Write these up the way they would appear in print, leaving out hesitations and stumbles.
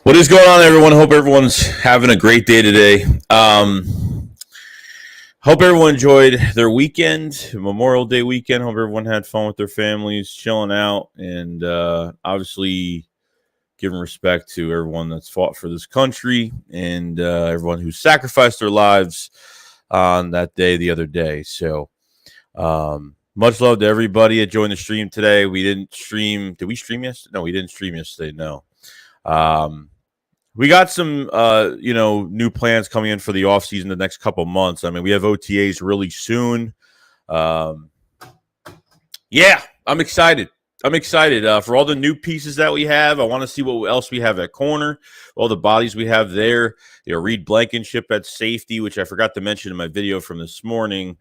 What is going on, everyone? Hope everyone's having a great day today. Hope everyone enjoyed their weekend, Memorial Day weekend. Hope everyone had fun with their families, chilling out, and obviously giving respect to everyone that's fought for this country and everyone who sacrificed their lives on that day the other day. So much love to everybody that joined the stream today. We didn't stream. Did we stream yesterday? No, we didn't stream yesterday. No. We got some, new plans coming in for the offseason the next couple months. I mean, we have OTAs really soon. I'm excited. For all the new pieces that we have. I want to see what else we have at corner, all the bodies we have there. Reed Blankenship at safety, which I forgot to mention in my video from this morning.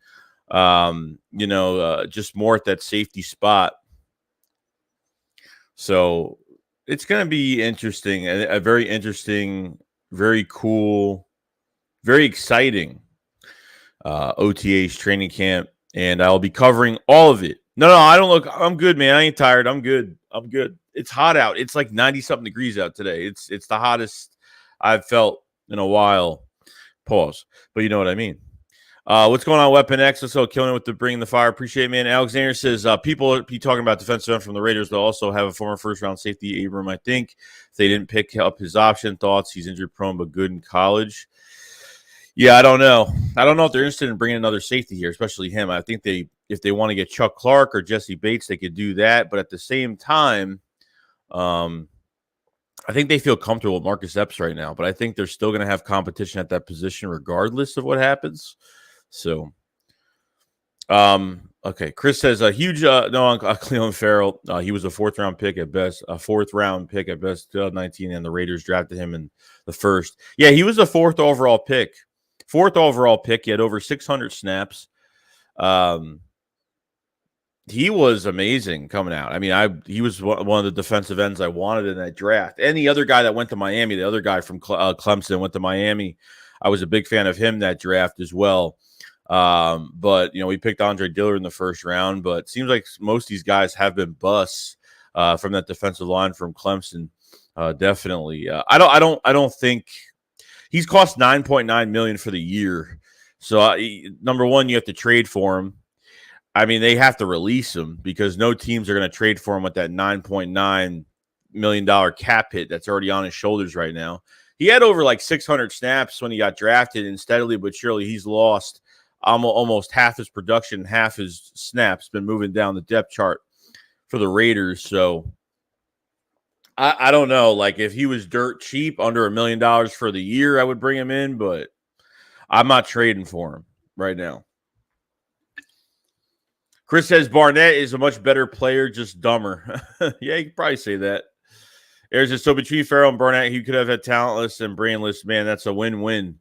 Just more at that safety spot. So it's going to be interesting, a very interesting, very cool, very exciting OTAs training camp, and I'll be covering all of it. No, I don't look. I'm good, man. I ain't tired. I'm good. It's hot out. It's like 90-something degrees out today. It's the hottest I've felt in a while. Pause. But you know what I mean. What's going on, Weapon X? Let's go killing it with the bringing the fire. Appreciate it, man. Alexander says people be talking about defensive end from the Raiders. They'll also have a former first-round safety, Abram. I think if they didn't pick up his option, thoughts he's injury-prone but good in college. Yeah, I don't know. I don't know if they're interested in bringing another safety here, especially him. I think if they want to get Chuck Clark or Jesse Bates, they could do that. But at the same time, I think they feel comfortable with Marcus Epps right now. But I think they're still going to have competition at that position regardless of what happens. So, okay. Chris says a huge on Cleon Farrell. He was a fourth round pick at best, 2019, and the Raiders drafted him in the first. Yeah, he was a fourth overall pick. He had over 600 snaps. He was amazing coming out. I mean, he was one of the defensive ends I wanted in that draft. And the other guy that went to Miami, the other guy from Clemson went to Miami. I was a big fan of him that draft as well. But we picked Andre Dillard in the first round, but it seems like most of these guys have been busts from that defensive line from Clemson. Definitely. I don't think he's cost $9.9 million for the year. So number one, you have to trade for him. I mean, they have to release him because no teams are going to trade for him with that $9.9 million cap hit that's already on his shoulders right now. He had over like 600 snaps when he got drafted, and steadily but surely he's lost almost half his production, half his snaps, been moving down the depth chart for the Raiders. So I don't know. Like, if he was dirt cheap, under $1 million for the year, I would bring him in, but I'm not trading for him right now. Chris says Barnett is a much better player, just dumber. Yeah, you could probably say that. There's just so between Ferrell and Barnett, he could have had talentless and brainless. Man, that's a win-win.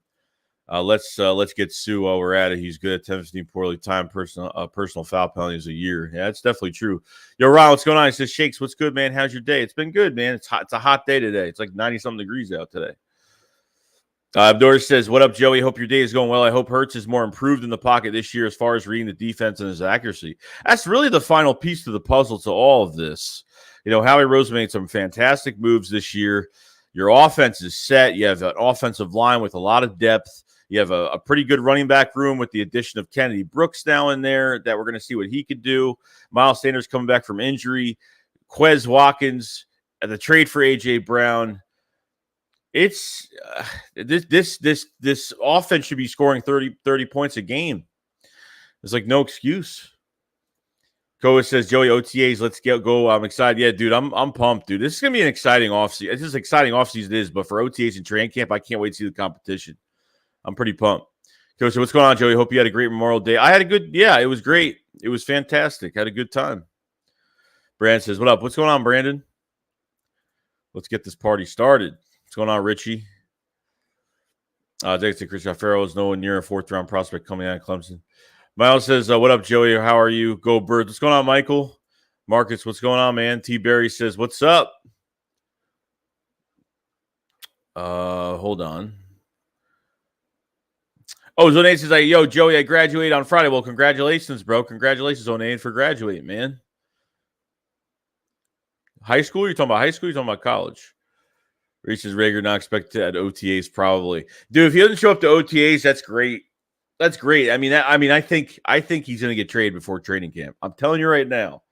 Let's get Sue while we're at it. He's good at 10-15 poorly timed personal foul penalties a year. Yeah, that's definitely true. Yo, Ron, what's going on? He says, Shakes, what's good, man? How's your day? It's been good, man. It's hot. It's a hot day today. It's like 90-something degrees out today. Doris says, what up, Joey? Hope your day is going well. I hope Hurts is more improved in the pocket this year as far as reading the defense and his accuracy. That's really the final piece to the puzzle to all of this. Howie Roseman made some fantastic moves this year. Your offense is set. You have an offensive line with a lot of depth. You have a pretty good running back room with the addition of Kennedy Brooks now in there that we're going to see what he could do. Miles Sanders coming back from injury. Quez Watkins, the trade for A.J. Brown. It's this offense should be scoring 30 points a game. There's like no excuse. Koa says, Joey, OTAs, let's go. I'm excited. Yeah, dude, I'm pumped, dude. This is going to be an exciting offseason. It's just exciting offseason it is, but for OTAs and training camp, I can't wait to see the competition. I'm pretty pumped. Koa says, what's going on, Joey? Hope you had a great Memorial Day. I had a good, it was great. It was fantastic. I had a good time. Brandon says, what up? What's going on, Brandon? Let's get this party started. What's going on, Richie? Thanks to Cleon Farrell is nowhere near a fourth-round prospect coming out of Clemson. Miles says, what up, Joey? How are you? Go Birds. What's going on, Michael? Marcus, what's going on, man? T. Berry says, what's up? Hold on. Oh, Zonane says, yo, Joey, I graduated on Friday. Well, congratulations, bro. Congratulations, Zonane, for graduating, man. High school? You're talking about high school? You're talking about college? Reese says Rager not expected at OTAs probably. Dude, if he doesn't show up to OTAs, that's great. That's great. I think he's going to get traded before training camp. I'm telling you right now.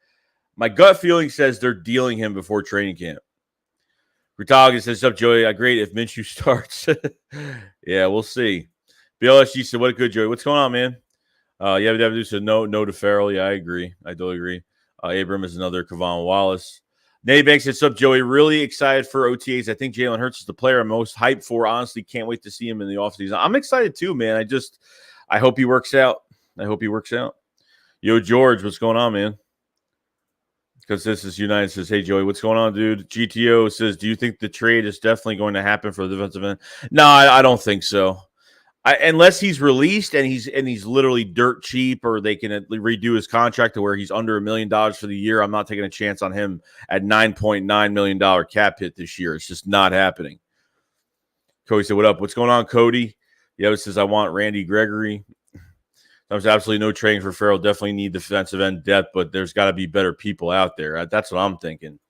My gut feeling says they're dealing him before training camp. Rutaga says, "Up, Joey. Great if Minshew starts." Yeah, we'll see. BLSG said, "What a good Joey. What's going on, man?" Yeah, said no to Ferrall. Yeah, I agree. I totally agree. Abram is another Kevon Wallace. Nate Banks says, "Up, Joey. Really excited for OTAs. I think Jalen Hurts is the player I'm most hyped for. Honestly, can't wait to see him in the offseason. I'm excited too, man. I hope he works out. Yo, George, what's going on, man? Because this is United says, "Hey, Joey, what's going on, dude?" GTO says, "Do you think the trade is definitely going to happen for the defensive end?" No, I don't think so. Unless he's released and he's literally dirt cheap, or they can redo his contract to where he's under $1 million for the year. I'm not taking a chance on him at $9.9 million cap hit this year. It's just not happening. Cody said, "What up? What's going on, Cody?" Yeah, it says, "I want Randy Gregory." There's absolutely no trading for Ferrall. Definitely need defensive end depth, but there's got to be better people out there. That's what I'm thinking.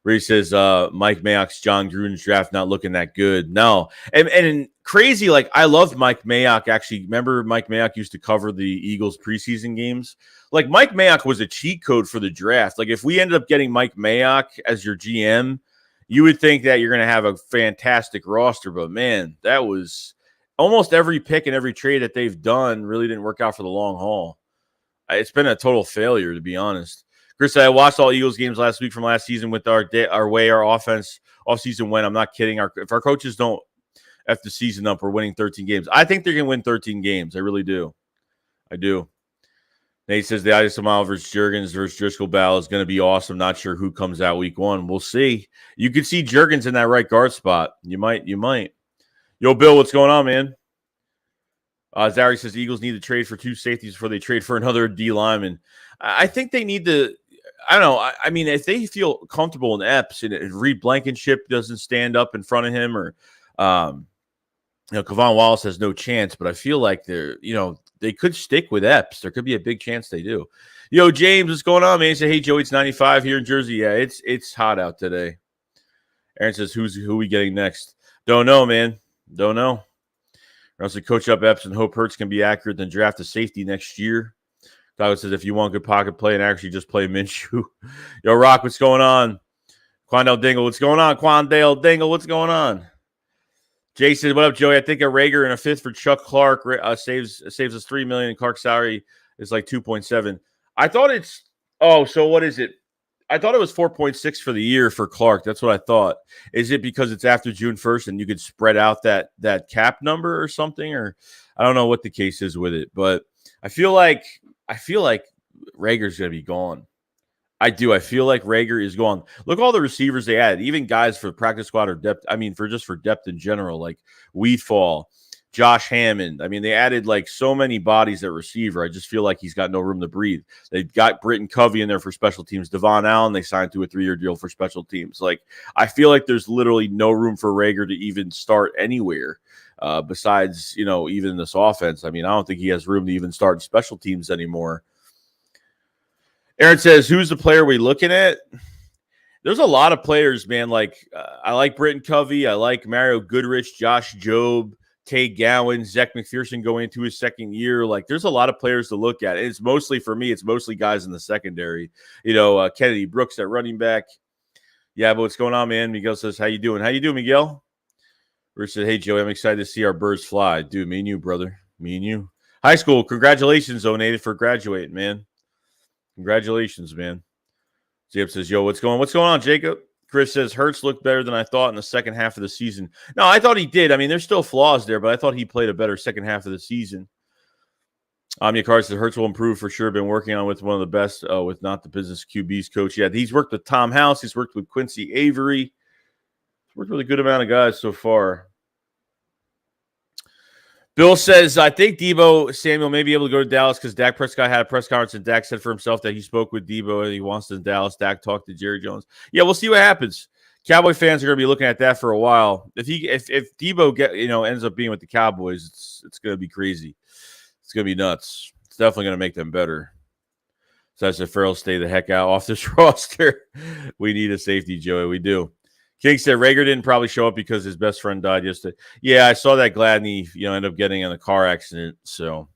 Reese says, Mike Mayock's John Gruden's draft not looking that good. No. And crazy, like, I loved Mike Mayock, actually. Remember Mike Mayock used to cover the Eagles preseason games? Like, Mike Mayock was a cheat code for the draft. Like, if we ended up getting Mike Mayock as your GM, you would think that you're going to have a fantastic roster. But, man, that was almost every pick and every trade that they've done really didn't work out for the long haul. It's been a total failure, to be honest. Chris, I watched all Eagles games last week from last season with our way our offense off-season went. I'm not kidding. If our coaches don't F the season up, we're winning 13 games. I think they're going to win 13 games. I really do. I do. Nate says the Idaho versus Juergens versus Driscoll battle is going to be awesome. Not sure who comes out week one. We'll see. You could see Juergens in that right guard spot. You might. Yo, Bill, what's going on, man? Zary says Eagles need to trade for 2 safeties before they trade for another D lineman. I think they need to. I don't know. I mean, if they feel comfortable in Epps and Reed Blankenship doesn't stand up in front of him, or Kevon Wallace has no chance, but I feel like they could stick with Epps. There could be a big chance they do. Yo, James, what's going on, man? He said, "Hey, Joey, it's 95 here in Jersey." Yeah, it's hot out today. Aaron says, "Who we getting next?" Don't know, man. Don't know. Or else coach up Epps and hope Hurts can be accurate, then draft a safety next year. Douglas says, "If you want good pocket play and actually just play Minshew." Yo, Rock, what's going on? Quandale Dingle, what's going on? Quandale Dingle, what's going on? Jason, what up, Joey? I think a Rager and a 5th for Chuck Clark saves us $3 million. And Clark's salary is like 2.7. I thought it's so what is it? I thought it was 4.6 for the year for Clark. That's what I thought. Is it because it's after June 1st and you could spread out that cap number or something? Or I don't know what the case is with it, but I feel like Rager's going to be gone. I do. I feel like Rager is gone. Look at all the receivers they added, even guys for practice squad or depth. I mean, for depth in general, like Weedfall, Josh Hammond. I mean, they added like so many bodies at receiver. I just feel like he's got no room to breathe. They've got Britton Covey in there for special teams. Devon Allen, they signed to a 3-year deal for special teams. Like, I feel like there's literally no room for Rager to even start anywhere besides, even this offense. I mean, I don't think he has room to even start special teams anymore. Aaron says, "Who's the player we looking at?" There's a lot of players, man. Like, I like Britton Covey. I like Mario Goodrich, Josh Jobe, Tay Gowan, Zach McPherson going into his second year. Like, there's a lot of players to look at. It's mostly, for me, it's mostly guys in the secondary. Kennedy Brooks at running back. Yeah, but what's going on, man? Miguel says, "How you doing?" How you doing, Miguel? Rich said, "Hey, Joey, I'm excited to see our birds fly." Dude, me and you, brother. Me and you. High school, congratulations, Onated, for graduating, man. Congratulations, man. Jacob says, "Yo, what's going on, Jacob?" Chris says, "Hurts looked better than I thought in the second half of the season." No, I thought he did. I mean, there's still flaws there, but I thought he played a better second half of the season. Omnia Carson says, "Hurts will improve for sure. Been working on with one of the best, with not the business QBs coach. Yeah, he's worked with Tom House. He's worked with Quincy Avery. He's worked with a good amount of guys so far." Bill says, "I think Debo Samuel may be able to go to Dallas because Dak Prescott had a press conference and Dak said for himself that he spoke with Debo and he wants to Dallas. Dak talked to Jerry Jones." Yeah, we'll see what happens. Cowboy fans are going to be looking at that for a while. If Debo ends up being with the Cowboys, it's going to be crazy. It's going to be nuts. It's definitely going to make them better. So I said, Ferrall, stay the heck out off this roster. We need a safety, Joey. We do. King said Rager didn't probably show up because his best friend died yesterday. Yeah, I saw that Gladney, ended up getting in a car accident. So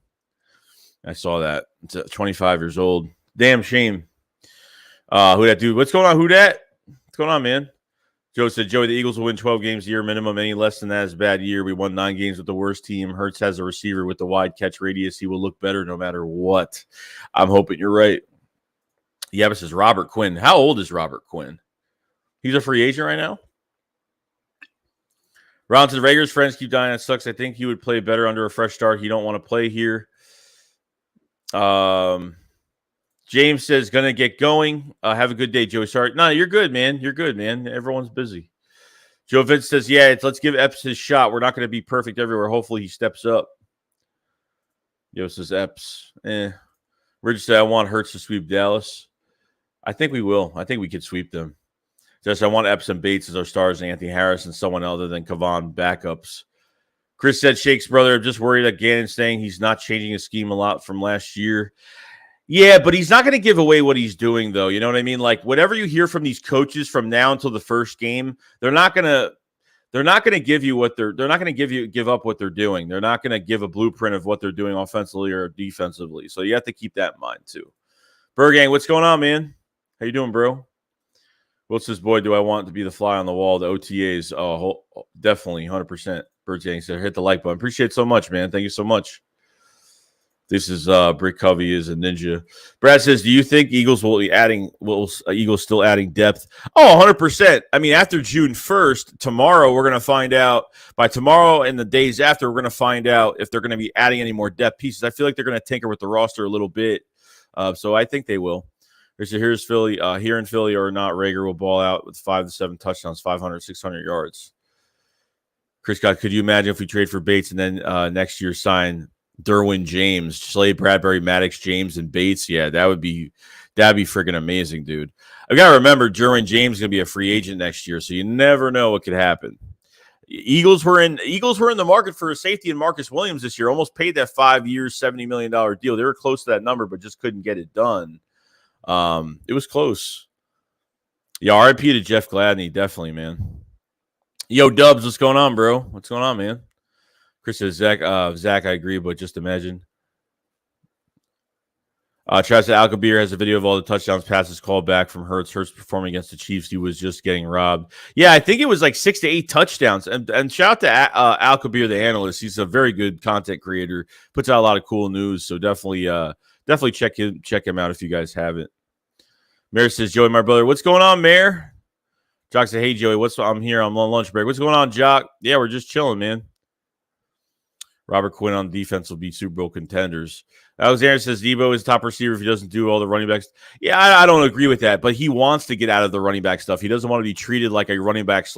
I saw that. It's 25 years old. Damn shame. Who that dude? What's going on? Who that? What's going on, man? Joe said, Joey, the Eagles will win 12 games a year minimum. Any less than that is a bad year. We won 9 games with the worst team. Hurts has a receiver with the wide catch radius. He will look better no matter what. I'm hoping you're right. Yeah, this is Robert Quinn. How old is Robert Quinn? He's a free agent right now? Round to the Rager's friends keep dying. That sucks. I think he would play better under a fresh start. He don't want to play here. James says, gonna get going. Have a good day, Joey. Sorry. No, you're good, man. You're good, man. Everyone's busy. Joe Vince says, yeah, let's give Epps his shot. We're not going to be perfect everywhere. Hopefully he steps up. Yo says, Epps. Rich said, I want Hurts to sweep Dallas. I think we will. I think we could sweep them. Just I want Epps and Bates as our stars, Anthony Harris and someone other than Kavon backups. Chris said, Shake's brother, I'm just worried that Gannon's saying he's not changing his scheme a lot from last year. Yeah, but he's not going to give away what he's doing, though. You know what I mean? Like, whatever you hear from these coaches from now until the first game, they're not going to give you what they're not going to give up what they're doing. They're not going to give a blueprint of what they're doing offensively or defensively. So you have to keep that in mind too. Burgang, what's going on, man? How you doing, bro? What's this boy? Do I want to be the fly on the wall? The OTAs, definitely, 100%. Burgang said, hit the like button. Appreciate it so much, man. Thank you so much. This is Brick Covey is a ninja. Brad says, do you think Eagles Eagles still adding depth? Oh, 100%. I mean, after June 1st, tomorrow we're going to find out. By tomorrow and the days after, we're going to find out if they're going to be adding any more depth pieces. I feel like they're going to tinker with the roster a little bit. So I think they will. Here's Philly. Here in Philly or not, Rager will ball out with 5 to 7 touchdowns, 500, 600 yards. Chris Scott, could you imagine if we trade for Bates and then next year sign Derwin James, Slade, Bradbury, Maddox, James, and Bates? Yeah, that'd be friggin' amazing, dude. I gotta remember Derwin James is gonna be a free agent next year, so you never know what could happen. Eagles were in the market for a safety in Marcus Williams this year. Almost paid that 5 years, $70 million deal. They were close to that number, but just couldn't get it done. It was close. Yeah, RIP to Jeff Gladney, definitely, man. Yo, Dubs, what's going on, bro? What's going on, man? Chris says, Zach, I agree, but just imagine. Travis Alcabir has a video of all the touchdowns, passes called back from Hurts. Hurts performing against the Chiefs. He was just getting robbed. Yeah, I think it was like 6 to 8 touchdowns. And shout out to Alcabir, the analyst. He's a very good content creator. Puts out a lot of cool news. So definitely check him out if you guys haven't. Mayor says, Joey, my brother, what's going on, Mayor? Jock said, hey, Joey, I'm here. I'm on lunch break. What's going on, Jock? Yeah, we're just chilling, man. Robert Quinn on defense will be Super Bowl contenders. Alexander says Debo is top receiver if he doesn't do all the running backs. Yeah, I don't agree with that, but he wants to get out of the running back stuff. He doesn't want to be treated like a running back /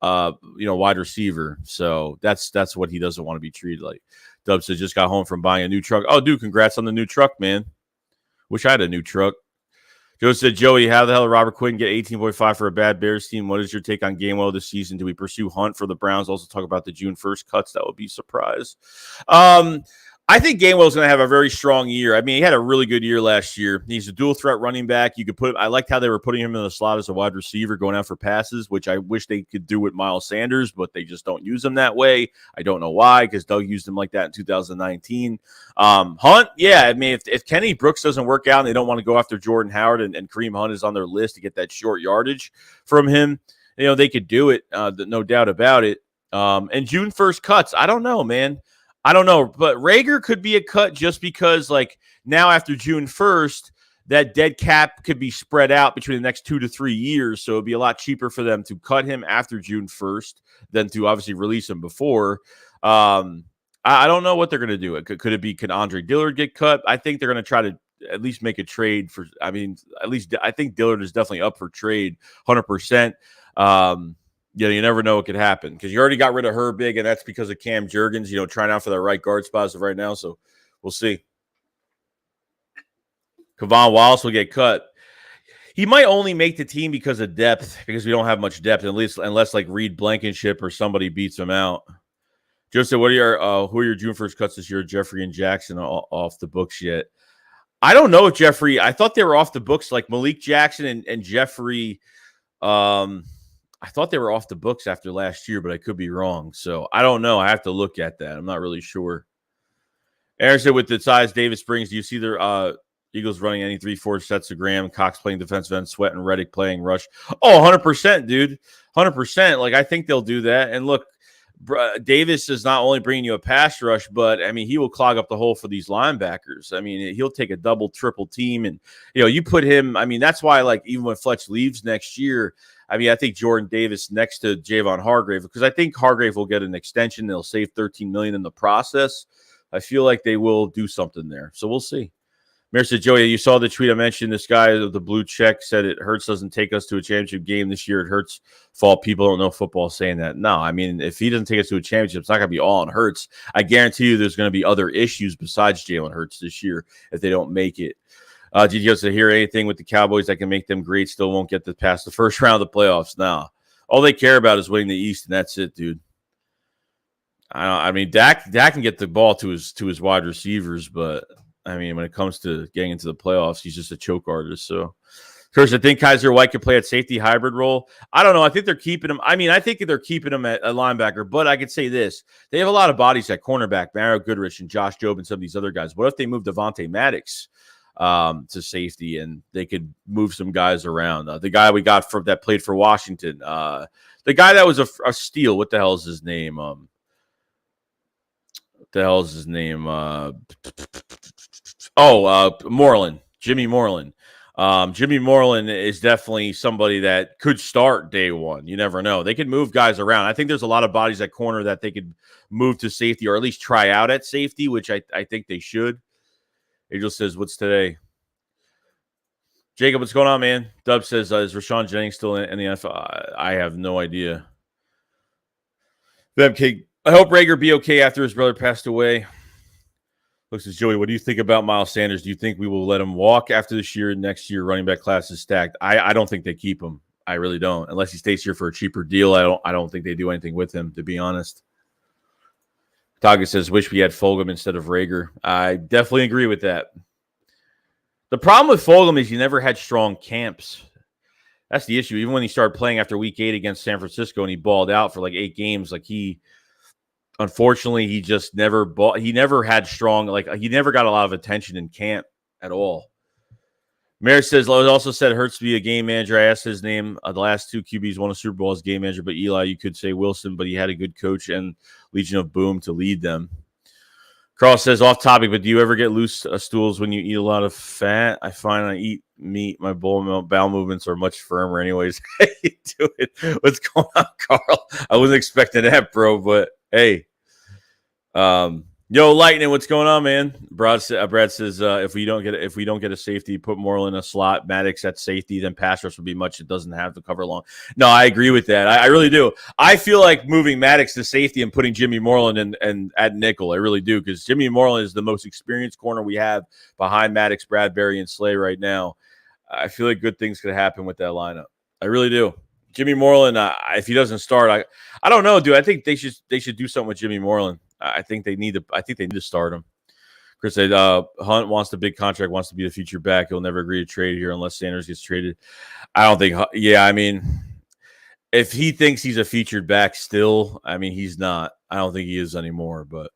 wide receiver. So that's what he doesn't want to be treated like. Dub says just got home from buying a new truck. Oh, dude, congrats on the new truck, man. Wish I had a new truck. Joe said, Joey, how the hell did Robert Quinn get 18.5 for a bad Bears team? What is your take on Gainwell this season? Do we pursue Hunt for the Browns? Also talk about the June 1st cuts. That would be a surprise. I think Gainwell's going to have a very strong year. I mean, he had a really good year last year. He's a dual threat running back. I liked how they were putting him in the slot as a wide receiver, going out for passes, which I wish they could do with Miles Sanders, but they just don't use him that way. I don't know why, because Doug used him like that in 2019. Hunt, yeah, I mean, if Kenny Brooks doesn't work out and they don't want to go after Jordan Howard and Kareem Hunt is on their list to get that short yardage from him, they could do it, no doubt about it. And June 1st cuts, I don't know, man. I don't know, but Rager could be a cut just because, like, now after June 1st, that dead cap could be spread out between the next 2 to 3 years. So it'd be a lot cheaper for them to cut him after June 1st than to obviously release him before. I don't know what they're going to do. Could Andre Dillard get cut? I think they're going to try to at least make a trade for, I think Dillard is definitely up for trade 100%. You never know what could happen because you already got rid of Herbig, and that's because of Cam Jurgens, trying out for the right guard spot as of right now. So we'll see. Kavon Wallace will get cut. He might only make the team because of depth, because we don't have much depth, at least unless like Reed Blankenship or somebody beats him out. Joe said, who are your June 1st cuts this year? Jeffrey and Jackson off the books yet? I don't know if Jeffrey. I thought they were off the books, like Malik Jackson and Jeffrey. I thought they were off the books after last year, but I could be wrong. So I don't know. I have to look at that. I'm not really sure. Aaron said, with the size Davis brings, do you see their Eagles running any 3-4 sets of Graham, Cox playing defensive end, Sweat and Reddick playing rush? Oh, 100%, dude. 100%. Like, I think they'll do that. And look, Davis is not only bringing you a pass rush, but, I mean, he will clog up the hole for these linebackers. I mean, he'll take a double, triple team. And, you put him – I mean, that's why, like, even when Fletch leaves next year, I mean, I think Jordan Davis next to Javon Hargrave, because I think Hargrave will get an extension. They'll save $13 million in the process. I feel like they will do something there. So we'll see. Mayor said, Joey, you saw the tweet I mentioned. This guy with the blue check said it hurts doesn't take us to a championship game this year. It hurts fault. People don't know football saying that. No, I mean, if he doesn't take us to a championship, it's not going to be all on Hurts. I guarantee you there's going to be other issues besides Jalen Hurts this year if they don't make it. Did you guys hear anything with the Cowboys that can make them great? Still won't get past the first round of the playoffs. Now, all they care about is winning the East, and that's it, dude. I mean, Dak can get the ball to his wide receivers, but I mean, when it comes to getting into the playoffs, he's just a choke artist. So, Carson, I think Kaiser White could play at safety hybrid role. I don't know. I think they're keeping him. I mean, I think they're keeping him at a linebacker, but I could say this. They have a lot of bodies at cornerback, Mario Goodrich and Josh Jobe and some of these other guys. What if they move Devontae Maddox to safety and they could move some guys around? The guy we got that played for Washington, the guy that was a steal. What the hell is his name? Moreland, Jimmy Moreland. Jimmy Moreland is definitely somebody that could start day one. You never know. They could move guys around. I think there's a lot of bodies at corner that they could move to safety or at least try out at safety, which I think they should. Angel says, what's today? Jacob, what's going on, man? Dub says, is Rashawn Jennings still in the NFL? I have no idea. I hope Rager be okay after his brother passed away. Looks at Joey. What do you think about Miles Sanders? Do you think we will let him walk after this year? Next year, running back class is stacked. I don't think they keep him. I really don't. Unless he stays here for a cheaper deal, I don't think they do anything with him, to be honest. Taga says, wish we had Fulgham instead of Rager. I definitely agree with that. The problem with Fulgham is you never had strong camps. That's the issue. Even when he started playing after week 8 against San Francisco and he balled out for like 8 games, like unfortunately, he just never bought. He never had strong, he never got a lot of attention in camp at all. Mayor says, also said Hurts to be a game manager. I asked his name. The last 2 QBs won a Super Bowl as game manager, but Eli, you could say Wilson, but he had a good coach and Legion of Boom to lead them. Carl says, off topic, but do you ever get loose stools when you eat a lot of fat? I find I eat meat. My bowel movements are much firmer anyways. How you doing? What's going on, Carl? I wasn't expecting that, bro, but hey. Yo, Lightning, what's going on, man? Brad says, if we don't get a safety, put Moreland in a slot, Maddox at safety, then pass rush would be much. It doesn't have to cover long. No, I agree with that. I really do. I feel like moving Maddox to safety and putting Jimmy Moreland and at nickel. I really do, because Jimmy Moreland is the most experienced corner we have behind Maddox, Bradbury, and Slay right now. I feel like good things could happen with that lineup. I really do. Jimmy Moreland, if he doesn't start, I don't know, dude. I think they should do something with Jimmy Moreland. I think they need to start him. Chris said, Hunt wants the big contract, wants to be the future back. He'll never agree to trade here unless Sanders gets traded. I don't think. Yeah, I mean, if he thinks he's a featured back still, I mean, he's not. I don't think he is anymore. But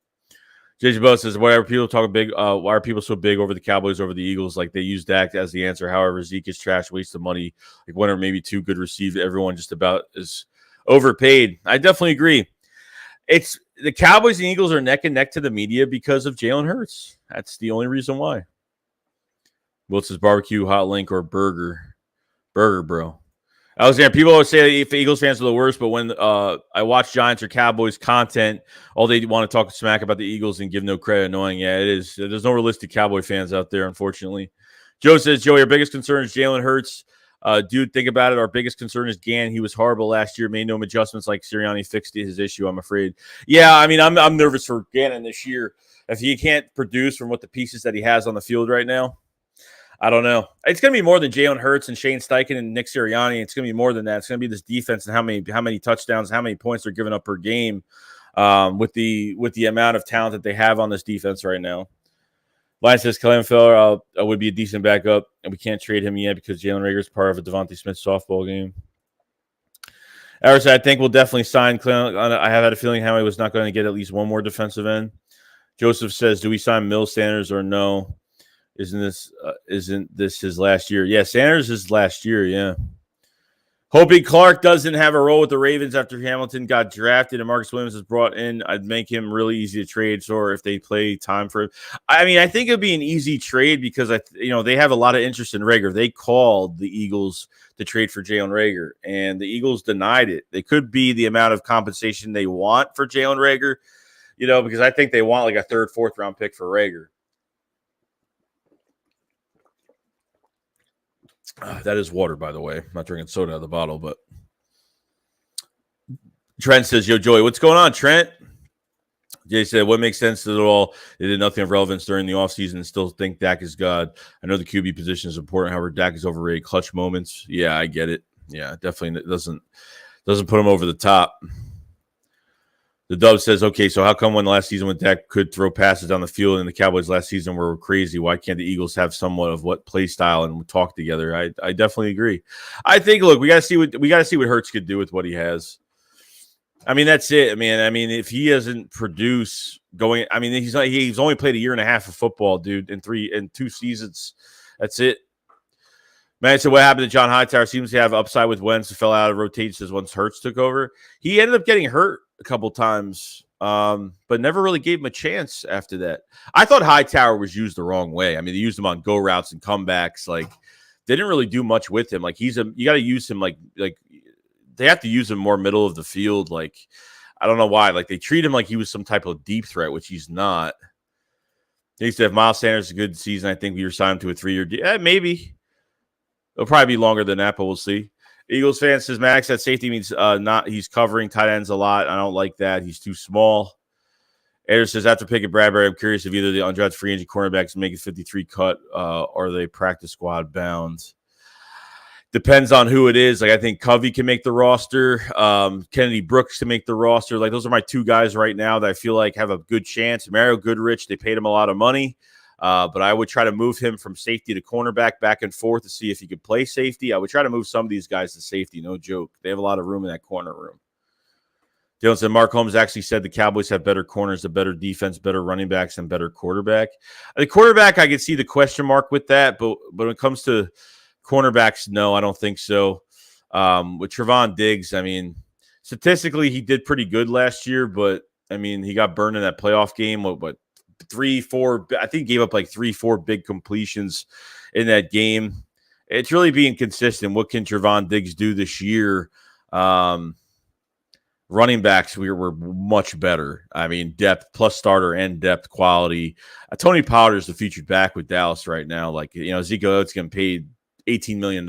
JJ Bo says, why are people talking big? Why are people so big over the Cowboys, over the Eagles? Like they use Dak as the answer. However, Zeke is trash, waste of money. Like one or maybe 2 good receivers. Everyone just about is overpaid. I definitely agree. It's the Cowboys and Eagles are neck and neck to the media because of Jalen Hurts. That's the only reason why. Will says barbecue, hot link, or burger, bro. Alexander, people always say if Eagles fans are the worst, but when I watch Giants or Cowboys content, all they want to talk smack about the Eagles and give no credit. Annoying. Yeah, it is. There's no realistic Cowboy fans out there, unfortunately. Joe says, Joey, our biggest concern is Jalen Hurts. Dude, think about it. Our biggest concern is Gann. He was horrible last year, made no adjustments like Sirianni fixed his issue, I'm afraid. Yeah, I mean, I'm nervous for Gannon this year. If he can't produce from what the pieces that he has on the field right now, I don't know. It's going to be more than Jalen Hurts and Shane Steichen and Nick Sirianni. It's going to be more than that. It's going to be this defense and how many touchdowns, how many points they're giving up per game with the amount of talent that they have on this defense right now. Lion says Cleon Farrell would be a decent backup, and we can't trade him yet because Jalen Rager is part of a Devontae Smith softball game. Harris, I think we'll definitely sign Cleon. I have had a feeling Howie was not going to get at least one more defensive end. Joseph says, do we sign Mills, Sanders, or no? Isn't this his last year? Yeah, Sanders is last year, yeah. Hoping Clark doesn't have a role with the Ravens after Hamilton got drafted and Marcus Williams is brought in. I'd make him really easy to trade. So if they play time for it, I mean, I think it'd be an easy trade because they have a lot of interest in Rager. They called the Eagles to trade for Jalen Rager, and the Eagles denied it. They could be the amount of compensation they want for Jalen Rager, because I think they want like a third, fourth round pick for Rager. That is water, by the way. I'm not drinking soda out of the bottle, but Trent says, yo, Joey, what's going on, Trent? Jay said, what makes sense at all? They did nothing of relevance during the offseason and still think Dak is God. I know the QB position is important. However, Dak is overrated. Clutch moments. Yeah, I get it. Yeah, definitely doesn't put him over the top. The Dove says, okay, so how come when last season when Dak could throw passes down the field and the Cowboys last season were crazy, why can't the Eagles have somewhat of what play style and talk together? I definitely agree. I think, look, we got to see what Hurts could do with what he has. I mean, that's it, man. I mean, if he doesn't produce he's only played a year and a half of football, dude, in 2 seasons. That's it. Man, so what happened to John Hightower? Seems to have upside with Wentz. Fell out of rotations once Hurts took over. He ended up getting hurt a couple times, but never really gave him a chance after that. I thought Hightower was used the wrong way. I mean, they used him on go routes and comebacks. Like, they didn't really do much with him. Like, you got to use him like they have to use him more middle of the field. Like, I don't know why. Like, they treat him like he was some type of deep threat, which he's not. They said if Miles Sanders is a good season, I think we resign him to a 3-year deal. Maybe. It'll probably be longer than that, but we'll see. Eagles fan says Max at safety means he's covering tight ends a lot. I don't like that. He's too small. Ayers says after picking Bradbury, I'm curious if either the undrafted free agent cornerbacks make a 53 cut or they practice squad bound. Depends on who it is. Like, I think Covey can make the roster. Kennedy Brooks can make the roster. Like, those are my 2 guys right now that I feel like have a good chance. Mario Goodrich, they paid him a lot of money. But I would try to move him from safety to cornerback back and forth to see if he could play safety. I would try to move some of these guys to safety. No joke. They have a lot of room in that corner room. Dylan said Mark Holmes actually said the Cowboys have better corners, a better defense, better running backs, and better quarterback. The quarterback, I could see the question mark with that. But when it comes to cornerbacks, no, I don't think so. With Trevon Diggs, I mean, statistically, he did pretty good last year. But, I mean, he got burned in that playoff game. What 3-4, I think he gave up like 3-4 big completions in that game. It's really being consistent. What can Trevon Diggs do this year? Running backs, we were much better. I mean, depth plus starter and depth quality. Tony Pollard is the featured back with Dallas right now. Like, Zeke Oates getting paid $18 million,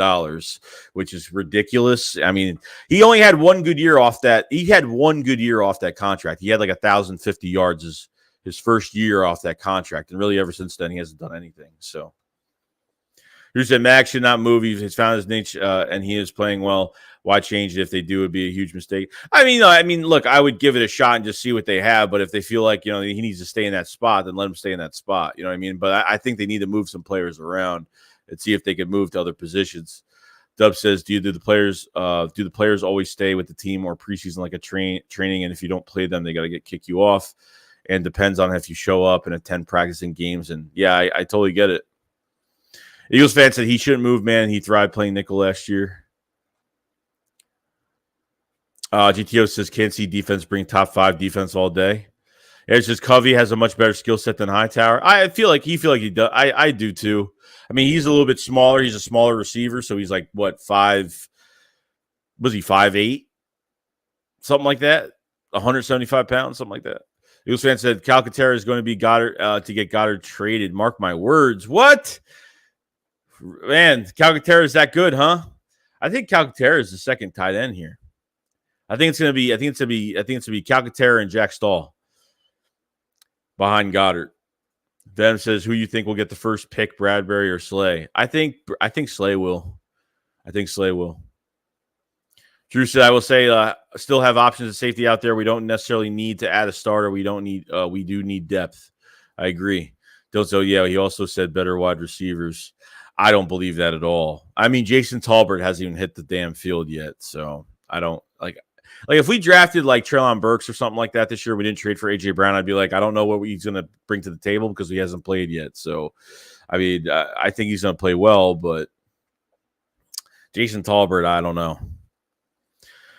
which is ridiculous. I mean, he only had one good year off that. He had one good year off that contract. He had like 1,050 yards his first year off that contract. And really ever since then, he hasn't done anything. So who said Max should not move? He's found his niche and he is playing well. Why change it? If they do, it would be a huge mistake. I mean, look, I would give it a shot and just see what they have. But if they feel like, he needs to stay in that spot, then let him stay in that spot. You know what I mean? But I think they need to move some players around and see if they can move to other positions. Dub says, do the players always stay with the team or preseason like a training? And if you don't play them, they got to kick you off. And depends on if you show up and attend practicing games. And yeah, I totally get it. Eagles fan said he shouldn't move, man. He thrived playing nickel last year. GTO says can't see defense bring top 5 defense all day. It's just Covey has a much better skill set than Hightower. I feel like he does. I do too. I mean, he's a little bit smaller. He's a smaller receiver, so he's like what 5? Was he 5'8"? Something like that. 175 pounds, something like that. Eagles fan said Calcaterra is going to be Goddard to get Goddard traded. Mark my words. What? Man, Calcaterra is that good, huh? I think Calcaterra is the second tight end here. I think it's gonna be Calcaterra and Jack Stahl behind Goddard. Ben says, who you think will get the first pick, Bradbury or Slay? I think Slay will. Drew said, I will say, still have options of safety out there. We don't necessarily need to add a starter. We do need depth. I agree. So yeah, he also said better wide receivers. I don't believe that at all. I mean, Jason Talbert hasn't even hit the damn field yet. So I don't like if we drafted like Treylon Burks or something like that this year, we didn't trade for AJ Brown, I'd be like, I don't know what he's going to bring to the table because he hasn't played yet. So, I mean, I think he's going to play well, but Jason Tolbert, I don't know.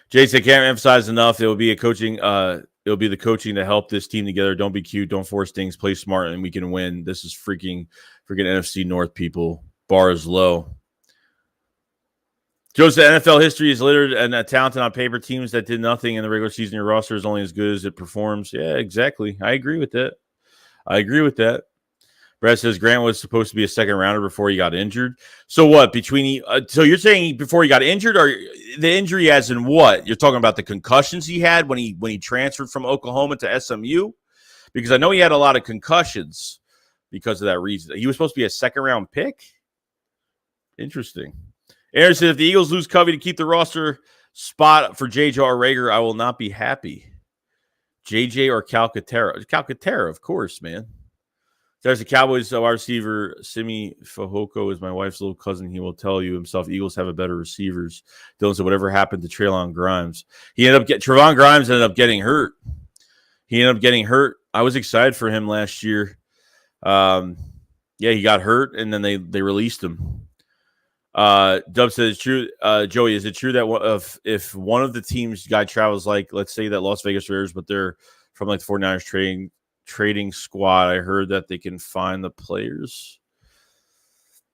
Jason, can't emphasize enough. It will be it'll be the coaching to help this team together. Don't be cute. Don't force things. Play smart, and we can win. This is freaking NFC North, people. Bar is low. Joe said NFL history is littered and talented on paper. Teams that did nothing in the regular season, your roster is only as good as it performs. Yeah, exactly. I agree with that. Brad says Grant was supposed to be a second rounder before he got injured. So what? So you're saying before he got injured, or the injury as in what? You're talking about the concussions he had when he transferred from Oklahoma to SMU? Because I know he had a lot of concussions because of that reason. He was supposed to be a second round pick. Interesting. Aaron said if the Eagles lose Covey to keep the roster spot for JJ or Rager, I will not be happy. JJ or Calcaterra? Calcaterra, of course, man. There's a Cowboys wide receiver. Simi Fahoko is my wife's little cousin. He will tell you himself Eagles have a better receivers. Dylan said whatever happened to Treylon Grimes. Trevon Grimes ended up getting hurt. I was excited for him last year. He got hurt, and then they released him. Dub said it's true. Joey, is it true that if one of the teams guy travels, like let's say that Las Vegas Raiders, but they're from like the 49ers trading squad, I heard that they can find the players.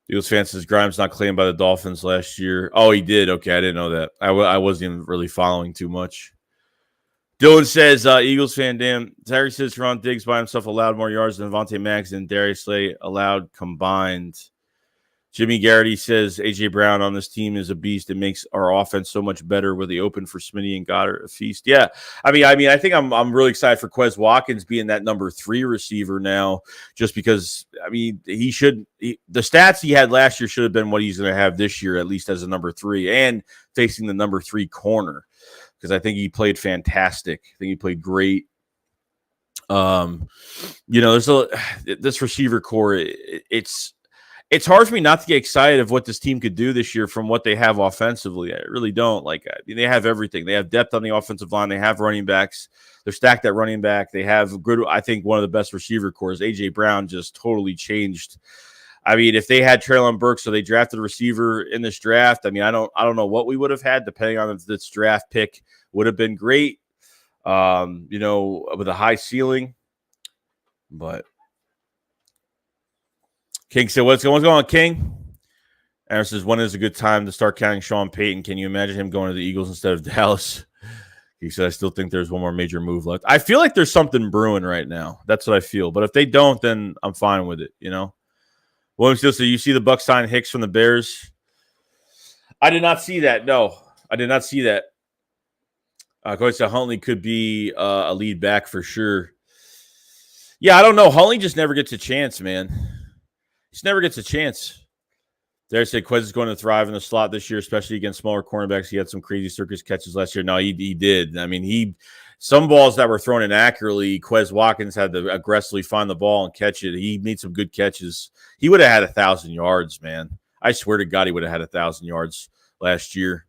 Eagles fan says Grimes not claimed by the Dolphins last year. Oh, he did. Okay, I didn't know that. I wasn't even really following too much. Dylan says Eagles fan, damn. Tyree says Ron Diggs by himself allowed more yards than Vontae Maggs and Darius Slay allowed combined. Jimmy Garrity says A.J. Brown on this team is a beast. It makes our offense so much better with the open for Smitty and Goddard a feast. Yeah, I mean, I think I'm really excited for Quez Watkins being that number 3 receiver now, just because the stats he had last year should have been what he's going to have this year, at least as a number 3 and facing the number 3 corner, because I think he played fantastic. I think he played great. There's this receiver core. It's hard for me not to get excited of what this team could do this year from what they have offensively. I really don't. They have everything. They have depth on the offensive line. They have running backs. They're stacked at running back. They have good, I think, one of the best receiver cores. A.J. Brown just totally changed. I mean, if they had Treylon Burks, so they drafted a receiver in this draft, I don't know what we would have had, depending on if this draft pick would have been great, with a high ceiling. But King said, what's going on, King? Aaron says, when is a good time to start counting Sean Payton? Can you imagine him going to the Eagles instead of Dallas? He said, I still think there's one more major move left. I feel like there's something brewing right now. That's what I feel. But if they don't, then I'm fine with it, William still said, you see the Bucs sign Hicks from the Bears? I did not see that. No, I did not see that. Coach said Huntley could be a lead back for sure. Yeah, I don't know. Huntley just never gets a chance, man. He never gets a chance. Darius said Quez is going to thrive in the slot this year, especially against smaller cornerbacks. He had some crazy circus catches last year. No, he did. I mean, some balls that were thrown inaccurately, Quez Watkins had to aggressively find the ball and catch it. He made some good catches. He would have had 1,000 yards, man. I swear to God, he would have had 1,000 yards last year.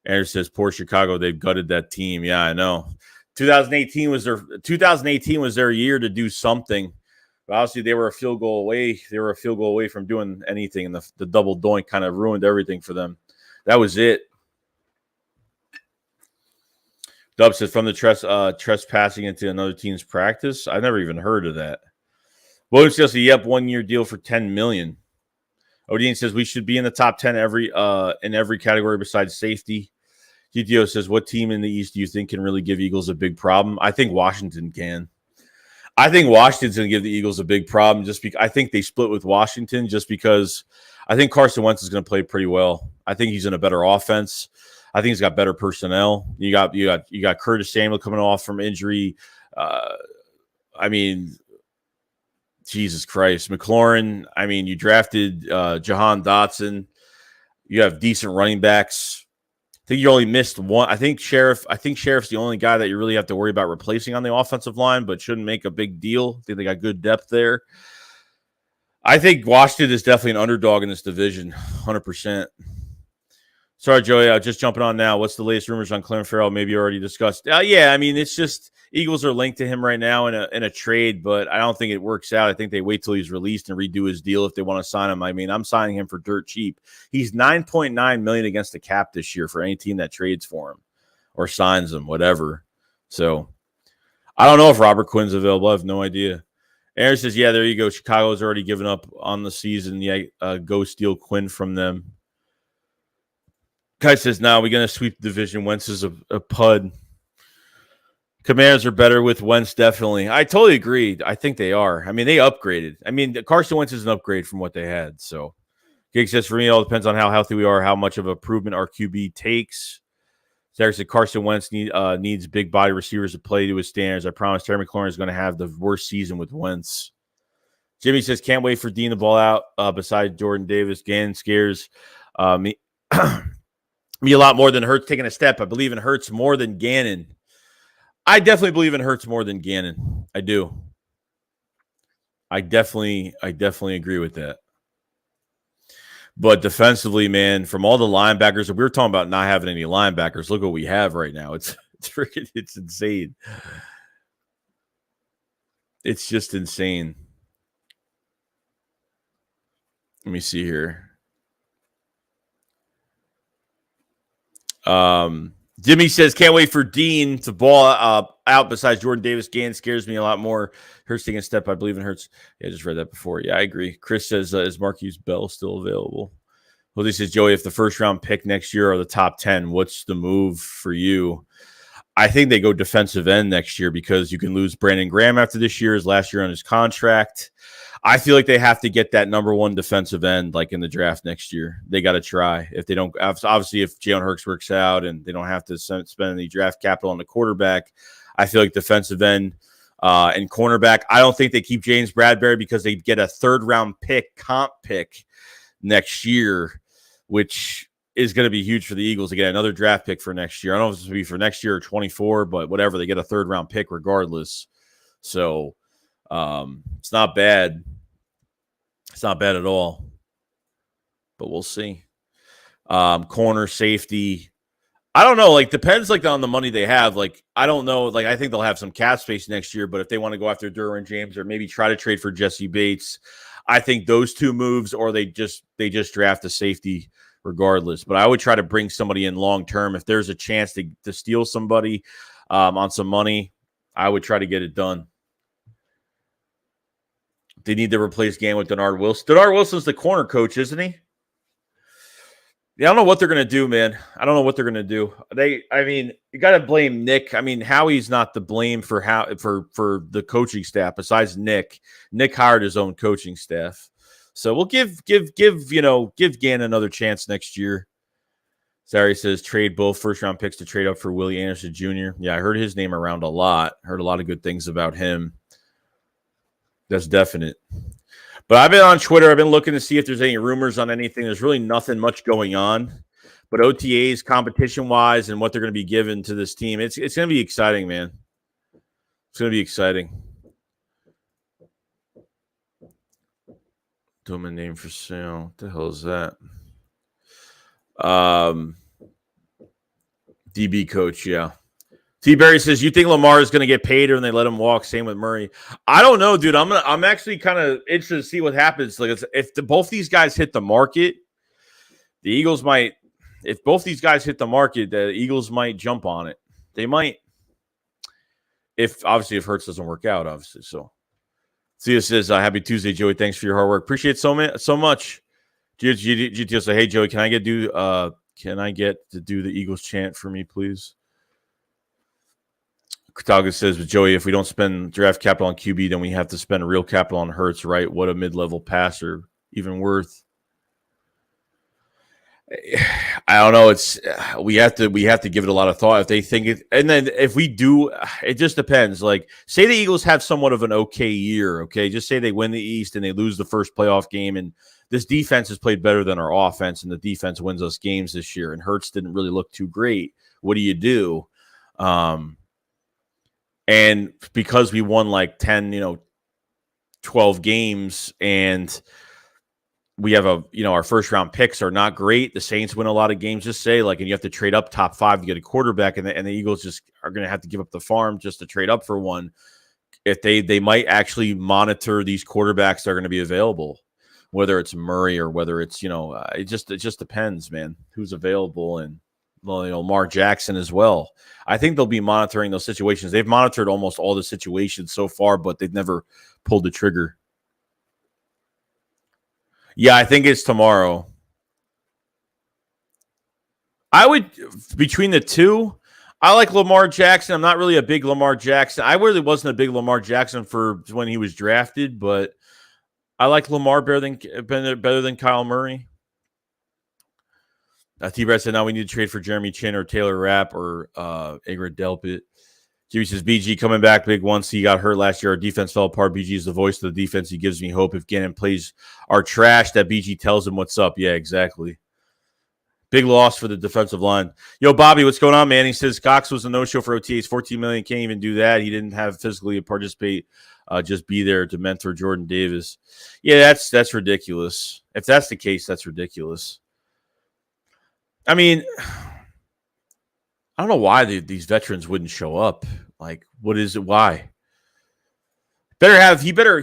Aaron says, poor Chicago, they've gutted that team. Yeah, I know. 2018 was their year to do something. But obviously, they were a field goal away. They were a field goal away from doing anything, and the double doink kind of ruined everything for them. That was it. Dub says, from the trespassing into another team's practice. I never even heard of that. William says, yep, 1-year deal for $10 million. Odin says, we should be in the top 10 in every category besides safety. GTO says, what team in the East do you think can really give Eagles a big problem? I think Washington can. I think Washington's going to give the Eagles a big problem just because I think they split with Washington just because I think Carson Wentz is going to play pretty well. I think he's in a better offense. I think he's got better personnel. You got Curtis Samuel coming off from injury. Jesus Christ. McLaurin, you drafted Jahan Dotson. You have decent running backs. I think you only missed one. I think Sheriff's the only guy that you really have to worry about replacing on the offensive line, but shouldn't make a big deal. I think they got good depth there. I think Washington is definitely an underdog in this division, 100%. Sorry, Joey. Just jumping on now. What's the latest rumors on Cleon Farrell? Maybe you already discussed. Yeah, I mean, it's just Eagles are linked to him right now in a trade, but I don't think it works out. I think they wait till he's released and redo his deal if they want to sign him. I mean, I'm signing him for dirt cheap. He's $9.9 million against the cap this year for any team that trades for him or signs him, whatever. So I don't know if Robert Quinn's available. I have no idea. Aaron says, yeah, there you go. Chicago's already given up on the season. Yeah, go steal Quinn from them. Kai says, no, we're going to sweep the division. Wentz is a pud. Commanders are better with Wentz, definitely. I totally agree. I think they are. I mean, they upgraded. I mean, Carson Wentz is an upgrade from what they had. So, Gig says, for me, it all depends on how healthy we are, how much of an improvement our QB takes. Sarah said, Carson Wentz needs big body receivers to play to his standards. I promise Terry McLaurin is going to have the worst season with Wentz. Jimmy says, can't wait for Dean to ball out beside Jordan Davis. Gannon scares me. Me a lot more than Hurts taking a step. I believe in Hurts more than Gannon. I definitely believe in Hurts more than Gannon. I do. I definitely agree with that. But defensively, man, from all the linebackers, we were talking about not having any linebackers. Look what we have right now. It's insane. It's just insane. Let me see here. Jimmy says, can't wait for Dean to ball out besides Jordan Davis. Gann scares me a lot more. Hurts taking a step. I believe in Hurts. Yeah, I just read that before. Yeah, I agree. Chris says, is Marquise Bell still available? Well, he says, Joey, if the first round pick next year are the top 10, what's the move for you? I think they go defensive end next year because you can lose Brandon Graham after this year, his last year on his contract. I feel like they have to get that number one defensive end like in the draft next year. They got to try. If they don't, obviously, if Jalen Hurts works out and they don't have to spend any draft capital on the quarterback, I feel like defensive end and cornerback. I don't think they keep James Bradbury because they get a third-round comp pick next year, which is going to be huge for the Eagles to get another draft pick for next year. I don't know if it's going to be for next year or 24, but whatever. They get a third-round pick regardless. So it's not bad. It's not bad at all. But we'll see. Corner, safety. I don't know. Like, depends like on the money they have. Like, I don't know. Like, I think they'll have some cap space next year. But if they want to go after Derwin James or maybe try to trade for Jesse Bates, I think those two moves, or they just draft a safety regardless. But I would try to bring somebody in long term. If there's a chance to steal somebody on some money, I would try to get it done. They need to replace Gann with Denard Wilson. Denard Wilson's the corner coach, isn't he? Yeah, I don't know what they're going to do, man. I don't know what they're going to do. I mean, you got to blame Nick. I mean, Howie's not to blame for the coaching staff besides Nick. Nick hired his own coaching staff. So we'll give Gann another chance next year. Sorry says trade both first-round picks to trade up for Willie Anderson Jr. Yeah, I heard his name around a lot. Heard a lot of good things about him. That's definite. But I've been on Twitter. I've been looking to see if there's any rumors on anything. There's really nothing much going on. But OTAs, competition-wise, and what they're going to be given to this team, it's going to be exciting, man. It's going to be exciting. Domain name for sale. What the hell is that? DB coach, yeah. T. Berry says, you think Lamar is going to get paid or when they let him walk? Same with Murray. I don't know, dude. I'm actually kind of interested to see what happens. Like, if both these guys hit the market, the Eagles might. If both these guys hit the market, the Eagles might jump on it. They might. If Hurts doesn't work out, obviously. So, Tia says, happy Tuesday, Joey. Thanks for your hard work. Appreciate it so much. GTO say, hey, Joey, can I get to do the Eagles chant for me, please? Kataga says, but Joey, if we don't spend draft capital on QB, then we have to spend real capital on Hurts, right? What a mid-level passer even worth? I don't know. We have to give it a lot of thought if they think it, and then if we do, it just depends. Like, say the Eagles have somewhat of an okay year, okay? Just say they win the East and they lose the first playoff game, and this defense has played better than our offense, and the defense wins us games this year, and Hurts didn't really look too great. What do you do? And because we won like 10, 12 games, and we have our first round picks are not great. The Saints win a lot of games, just say and you have to trade up top 5 to get a quarterback, and the Eagles just are going to have to give up the farm just to trade up for one. If they might actually monitor these quarterbacks that are going to be available, whether it's Murray or whether it's it just depends, man, who's available, and Lamar Jackson as well. I think they'll be monitoring those situations. They've monitored almost all the situations so far, but they've never pulled the trigger. Yeah, I think it's tomorrow. I would, between the two, I like Lamar Jackson. I'm not really a big Lamar Jackson. I really wasn't a big Lamar Jackson for when he was drafted, but I like Lamar better than Kyle Murray. T-Brad said, now we need to trade for Jeremy Chin or Taylor Rapp or Agra Delpit. Jimmy says, BG coming back big once he got hurt last year. Our defense fell apart. BG is the voice of the defense. He gives me hope. If Gannon plays our trash, that BG tells him what's up. Yeah, exactly. Big loss for the defensive line. Yo, Bobby, what's going on, man? He says Cox was a no-show for OTAs. $14 million, can't even do that. He didn't have physically participate. Just be there to mentor Jordan Davis. Yeah, that's ridiculous. If that's the case, that's ridiculous. I mean, I don't know why these veterans wouldn't show up. Like, what is it? Why? He better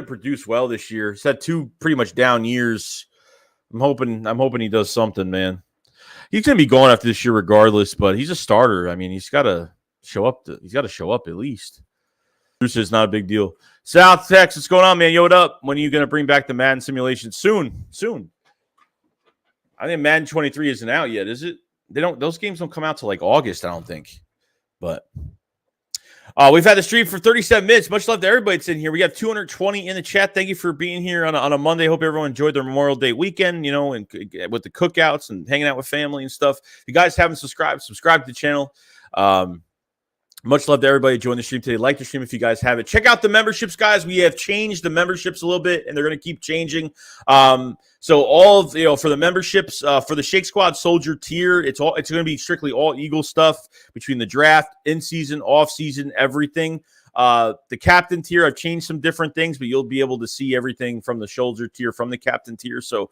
produce well this year. He's had 2 pretty much down years. I'm hoping he does something, man. He's gonna be going after this year regardless, but he's a starter. I mean, he's gotta show up. He's got to show up at least. Bruce is not a big deal. South Texas, what's going on, man? Yo, what up? When are you gonna bring back the Madden simulation? Soon. I think Madden 23 isn't out yet, is it? Those games don't come out till like August, I don't think. But we've had the stream for 37 minutes. Much love to everybody that's in here. We got 220 in the chat. Thank you for being here on a Monday. Hope everyone enjoyed their Memorial Day weekend, and with the cookouts and hanging out with family and stuff. If you guys haven't subscribe to the channel. Much love to everybody joining the stream today. Like the stream if you guys have it. Check out the memberships, guys. We have changed the memberships a little bit, and they're going to keep changing. So all of, for the memberships, for the Shake Squad Soldier tier, it's going to be strictly all Eagles stuff between the draft, in season, off season, everything. The captain tier, I've changed some different things, but you'll be able to see everything from the shoulder tier, from the captain tier. So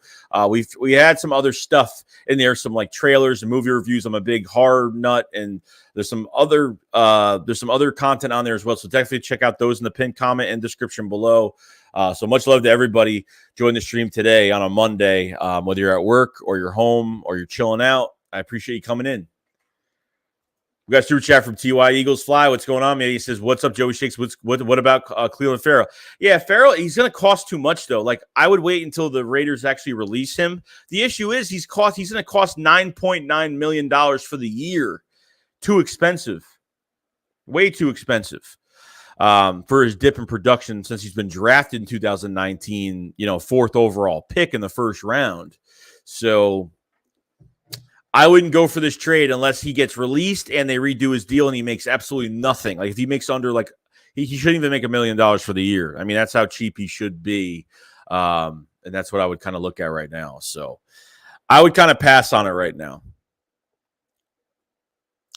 we had some other stuff in there, some like trailers and movie reviews. I'm a big horror nut, and there's some other content on there as well. So definitely check out those in the pinned comment and description below. So much love to everybody joining the stream today on a Monday, whether you're at work or you're home or you're chilling out. I appreciate you coming in. We got a super chat from TY Eagles Fly. What's going on, man? He says, "What's up, Joey Shakes? What about Cleon Farrell?" Yeah, Farrell. He's going to cost too much though. Like I would wait until the Raiders actually release him. The issue is he's going to cost $9.9 million for the year. Too expensive. Way too expensive. For his dip in production since he's been drafted in 2019. 4th overall pick in the first round. So I wouldn't go for this trade unless he gets released and they redo his deal and he makes absolutely nothing. Like if he makes under he shouldn't even make $1 million for the year. I mean, that's how cheap he should be. And that's what I would kind of look at right now. So I would kind of pass on it right now.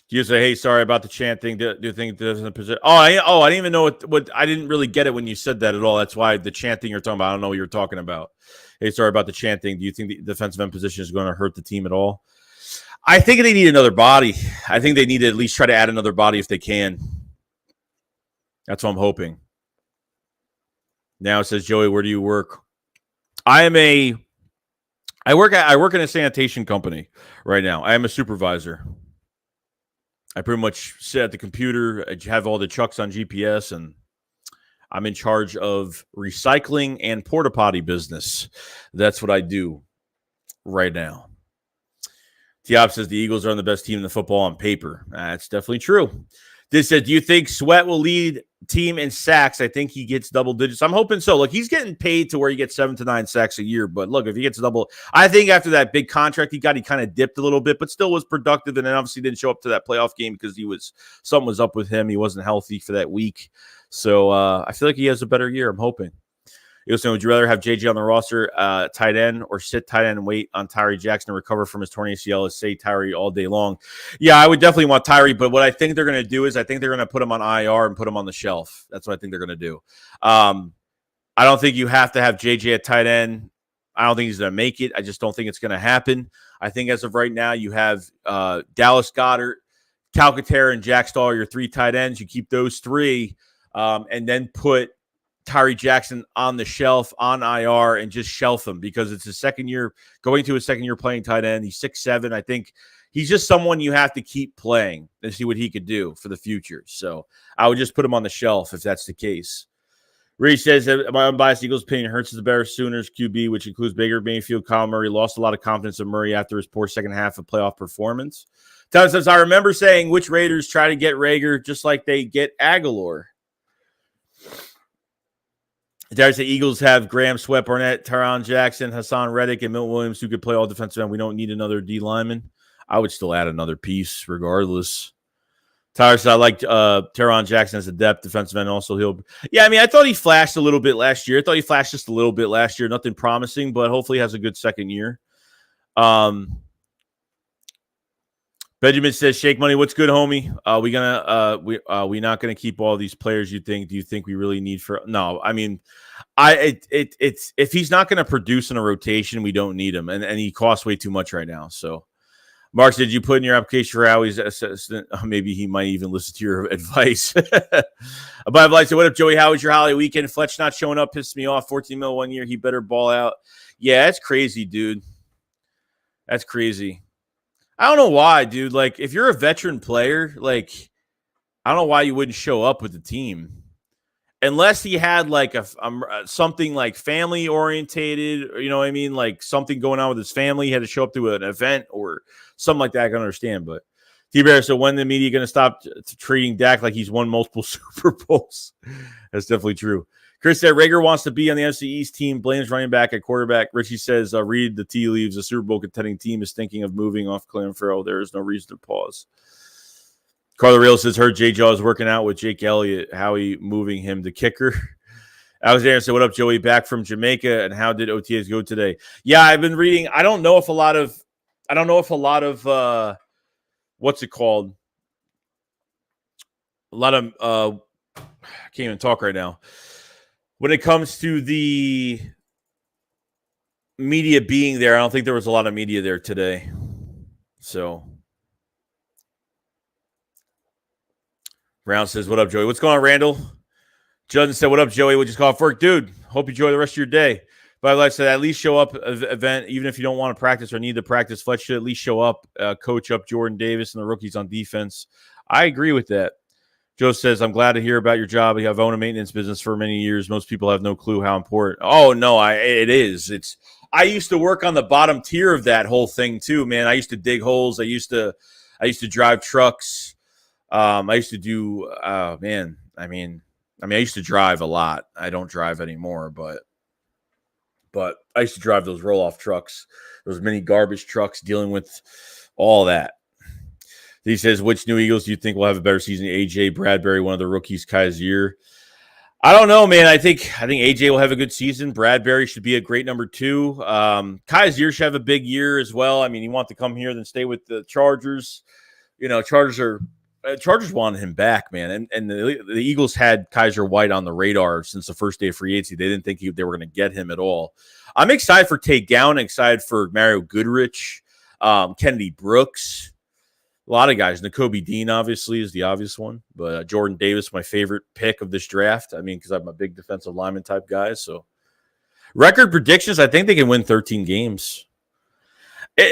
You say, hey, sorry about the chant thing. Do you think there's a position? I didn't even know what I didn't really get it when you said that at all. That's why the chant thing you're talking about, I don't know what you're talking about. Hey, sorry about the chant thing. Do you think the defensive end position is going to hurt the team at all? I think they need another body. I think they need to at least try to add another body if they can. That's what I'm hoping. Now it says, Joey, where do you work? I work in a sanitation company right now. I am a supervisor. I pretty much sit at the computer. I have all the trucks on GPS, and I'm in charge of recycling and porta potty business. That's what I do right now. Tiop says the Eagles are the best team in the football on paper. That's definitely true. This said, do you think Sweat will lead team in sacks? I think he gets double digits. I'm hoping so. Look, he's getting paid to where he gets 7 to 9 sacks a year. But look, if he gets double, I think after that big contract he kind of dipped a little bit, but still was productive. And then obviously didn't show up to that playoff game because something was up with him. He wasn't healthy for that week. So I feel like he has a better year. I'm hoping. Would you rather have JJ on the roster, tight end, or sit tight end and wait on Tyree Jackson to recover from his torn ACL? Is say Tyree all day long? Yeah, I would definitely want Tyree, but what I think they're going to do is I think they're going to put him on IR and put him on the shelf. That's what I think they're going to do. I don't think you have to have JJ at tight end. I don't think he's going to make it. I just don't think it's going to happen. I think as of right now, you have Dallas Goedert, Calcaterra, and Jack Stahl, your 3 tight ends. You keep those 3 and then put Tyree Jackson on the shelf on IR and just shelf him because it's his second year, going to his second year playing tight end. He's 6'7". I think he's just someone you have to keep playing and see what he could do for the future. So I would just put him on the shelf if that's the case. Reese says, my unbiased Eagles opinion, Hurts is the better Sooners QB, which includes Baker Mayfield. Kyle Murray lost a lot of confidence in Murray after his poor second half of playoff performance. Tyler says, I remember saying which Raiders try to get Rager just like they get Aguilar. Darius said, Eagles have Graham, Sweat, Barnett, Tyron Jackson, Hassan Reddick, and Milton Williams who could play all defensive end. We don't need another D lineman. I would still add another piece regardless. Tyler said, I like Tyron Jackson as a depth defensive end. Also, I thought he flashed a little bit last year. I thought he flashed just a little bit last year. Nothing promising, but hopefully he has a good second year. Benjamin says, Shake Money, what's good, homie? We not gonna keep all these players you think? Do you think we really need for no, I mean, it's if he's not gonna produce in a rotation, we don't need him. And he costs way too much right now. So Mark, did you put in your application for Howie's assistant? Maybe he might even listen to your advice. Above Light said, what up, Joey? How was your holiday weekend? Fletch not showing up pissed me off. 14 mil 1 year. He better ball out. Yeah, that's crazy, dude. That's crazy. I don't know why, dude. Like, if you're a veteran player, like, I don't know why you wouldn't show up with the team. Unless he had, like, something, like, family-orientated, you know what I mean? Like, something going on with his family. He had to show up to an event or something like that. I can understand. But, T-Bear, so when the media going to stop treating Dak like he's won multiple Super Bowls? That's definitely true. Chris said, Rager wants to be on the NFC East team, blames running back at quarterback. Richie says, read the tea leaves. The Super Bowl contending team is thinking of moving off Cleon Farrell. There is no reason to pause. Carla Real says, heard Jay Jaw is working out with Jake Elliott. Howie moving him to kicker. Alexander said, what up, Joey? Back from Jamaica. And how did OTAs go today? Yeah, I've been reading. I don't know if a lot of what's it called? A lot of, I can't even talk right now. When it comes to the media being there, I don't think there was a lot of media there today. So, Brown says, what up, Joey? What's going on, Randall? Judson said, what up, Joey? What you call off work? Dude, hope you enjoy the rest of your day. But like I said, at least show up event, even if you don't want to practice or need to practice. Fletch should at least show up, coach up Jordan Davis and the rookies on defense. I agree with that. Joe says, I'm glad to hear about your job. You have owned a maintenance business for many years. Most people have no clue how important. Oh, no, it is. I used to work on the bottom tier of that whole thing too, man. I used to dig holes. I used to drive trucks. I used to do, I used to drive a lot. I don't drive anymore, but I used to drive those roll-off trucks, those mini garbage trucks, dealing with all that. He says, which new Eagles do you think will have a better season? AJ, Bradbury, one of the rookies, Kaiser. I don't know, man. I think AJ will have a good season. Bradbury should be a great number 2. Kaiser should have a big year as well. I mean, he wants to come here, then stay with the Chargers. You know, Chargers wanted him back, man. And the Eagles had Kaiser White on the radar since the first day of free agency. They didn't think they were going to get him at all. I'm excited for Tate Gowan, excited for Mario Goodrich, Kennedy Brooks. A lot of guys. Nakobe Dean, obviously, is the obvious one. But Jordan Davis, my favorite pick of this draft. I mean, because I'm a big defensive lineman type guy. So, record predictions, I think they can win 13 games.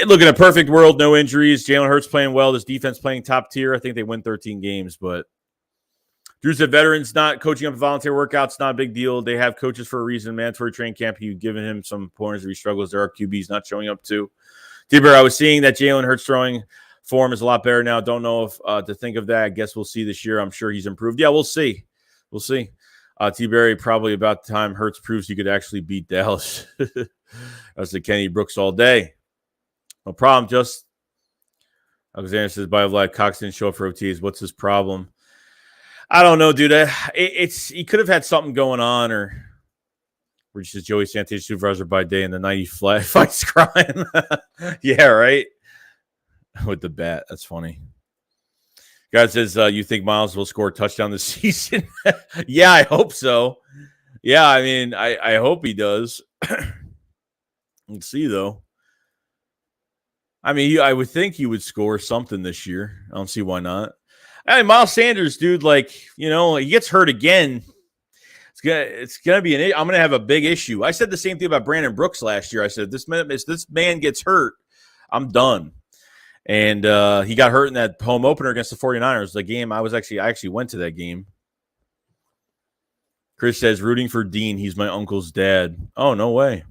Look, in a perfect world, no injuries. Jalen Hurts playing well. This defense playing top tier. I think they win 13 games. But Drew said, veterans not coaching up volunteer workouts, not a big deal. They have coaches for a reason. Mandatory training camp, you've given him some pointers if he struggles. There are QBs not showing up too. T-Bear, I was seeing that Jalen Hurts throwing form is a lot better now. Don't know if to think of that. I guess we'll see this year. I'm sure he's improved. Yeah, we'll see. We'll see. T-Berry, probably about the time Hurts proves he could actually beat Dallas. That's the Kenny Brooks all day. No problem. Just Alexander says, by life, Cox didn't show up for OTs. What's his problem? I don't know, dude. He could have had something going on, or Rich says Joey Santos supervisor by day and the night he fights crying. Yeah, right. With the bat. That's funny. Guy says, you think Miles will score a touchdown this season? Yeah, I hope so. Yeah, I mean, I hope he does. Let's see, though. I mean, I would think he would score something this year. I don't see why not. Hey, Miles Sanders, dude, like, he gets hurt again. It's gonna be I'm gonna have a big issue. I said the same thing about Brandon Brooks last year. I said this man gets hurt, I'm done. And he got hurt in that home opener against the 49ers. The game I actually went to that game. Chris says rooting for Dean. He's my uncle's dad. Oh, no way.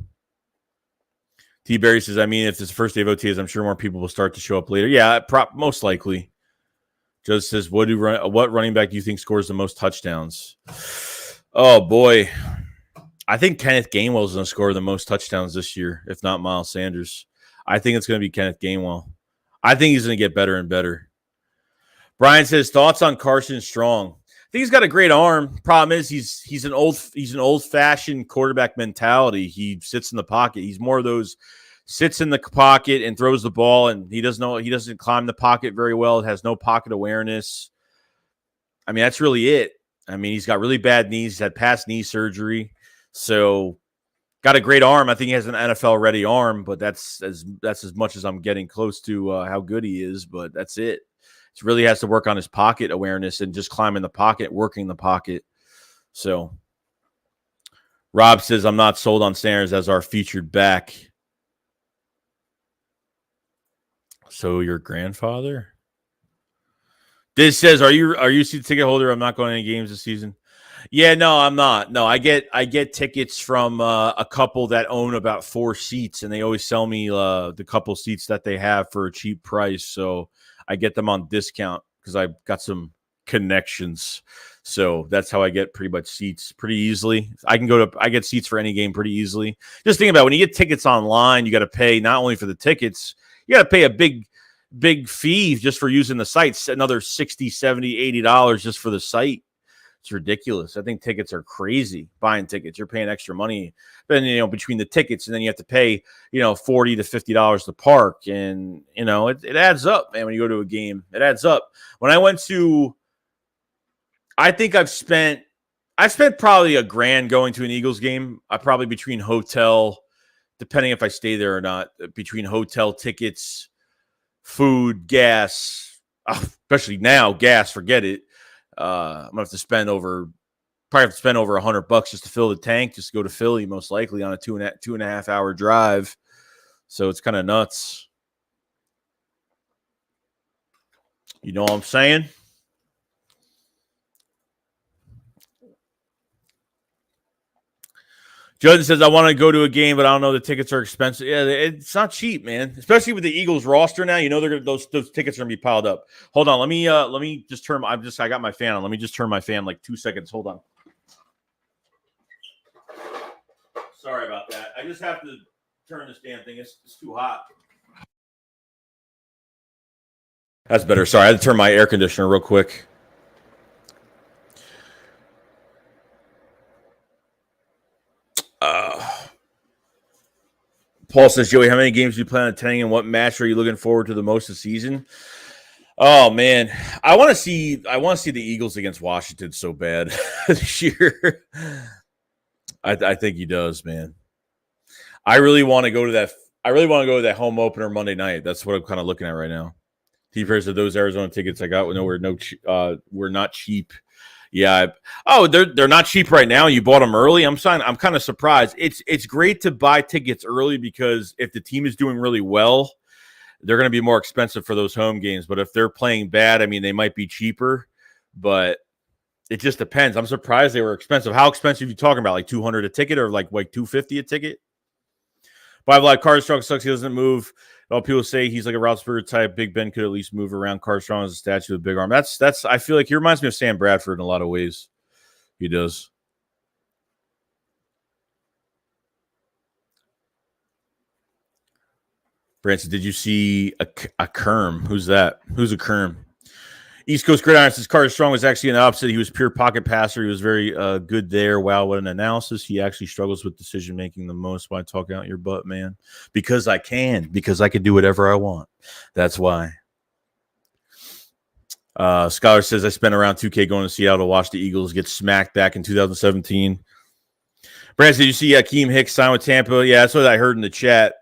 T. Barry says, I mean, if it's the first day of OTAs, I'm sure more people will start to show up later. Yeah, most likely. Just says, what running back do you think scores the most touchdowns? Oh, boy. I think Kenneth Gainwell is going to score the most touchdowns this year, if not Miles Sanders. I think it's going to be Kenneth Gainwell. I think he's going to get better and better. Brian says, thoughts on Carson Strong? I think he's got a great arm. Problem is he's an old-fashioned quarterback mentality. He sits in the pocket. He's more of those sits in the pocket and throws the ball, and he doesn't climb the pocket very well. It has no pocket awareness. I mean, that's really it. I mean, he's got really bad knees. He's had past knee surgery. So got a great arm. I think he has an NFL-ready arm, but that's as much as I'm getting close to how good he is, but that's it. He really has to work on his pocket awareness and just climbing the pocket, working the pocket. So Rob says, I'm not sold on Sanders as our featured back. So your grandfather? This says, are you a season ticket holder? I'm not going to any games this season. Yeah, no, I'm not. No, I get tickets from a couple that own about 4 seats, and they always sell me the couple seats that they have for a cheap price. So I get them on discount because I've got some connections. So that's how I get pretty much seats pretty easily. I get seats for any game pretty easily. Just think about it, when you get tickets online, you got to pay not only for the tickets, you got to pay a big fee just for using the sites, another $60, $70, $80 just for the site. It's ridiculous. I think tickets are crazy. Buying tickets, you're paying extra money. Then between the tickets, and then you have to pay $40 to $50 to park, and it adds up, man. When you go to a game, it adds up. When I went to, I think I've spent probably $1,000 going to an Eagles game. I probably between hotel, depending if I stay there or not, between hotel tickets, food, gas, especially now, gas, forget it. I'm gonna have to spend over $100 just to fill the tank, just to go to Philly, most likely on a 2.5 hour drive. So it's kind of nuts. You know what I'm saying? Jordan says, I want to go to a game, but I don't know. The tickets are expensive. Yeah, it's not cheap, man. Especially with the Eagles roster now. Those tickets are gonna be piled up. Hold on, let me just turn. I got my fan on. Let me just turn my fan like 2 seconds. Hold on. Sorry about that. I just have to turn this damn thing. It's too hot. That's better. Sorry, I had to turn my air conditioner real quick. Paul says, Joey, how many games do you plan on attending, and what match are you looking forward to the most this season? Oh man, I want to see the Eagles against Washington so bad this year. I think he does, man. I really want to go to that home opener Monday night. That's what I'm kind of looking at right now. T-Pairs of those Arizona tickets I got were not cheap. Yeah. They're not cheap right now. You bought them early. I'm kind of surprised. It's great to buy tickets early because if the team is doing really well, they're going to be more expensive for those home games. But if they're playing bad, I mean, they might be cheaper. But it just depends. I'm surprised they were expensive. How expensive are you talking about? Like $200 a ticket or like $250 a ticket? But like Carson sucks. He doesn't move. All people say he's like a Roethlisberger type. Big Ben could at least move around. Carson is a statue with a big arm. That's. I feel like he reminds me of Sam Bradford in a lot of ways. He does. Branson, did you see a Kerm? Who's that? Who's a Kerm? East Coast Gridiron says Carter Strong was actually an opposite. He was pure pocket passer. He was very good there. Wow, what an analysis. He actually struggles with decision-making the most. Why talking out your butt, man? Because I can. Because I can do whatever I want. That's why. Scholar says, I spent around $2,000 going to Seattle to watch the Eagles get smacked back in 2017. Brad, did you see Akeem Hicks sign with Tampa? Yeah, that's what I heard in the chat.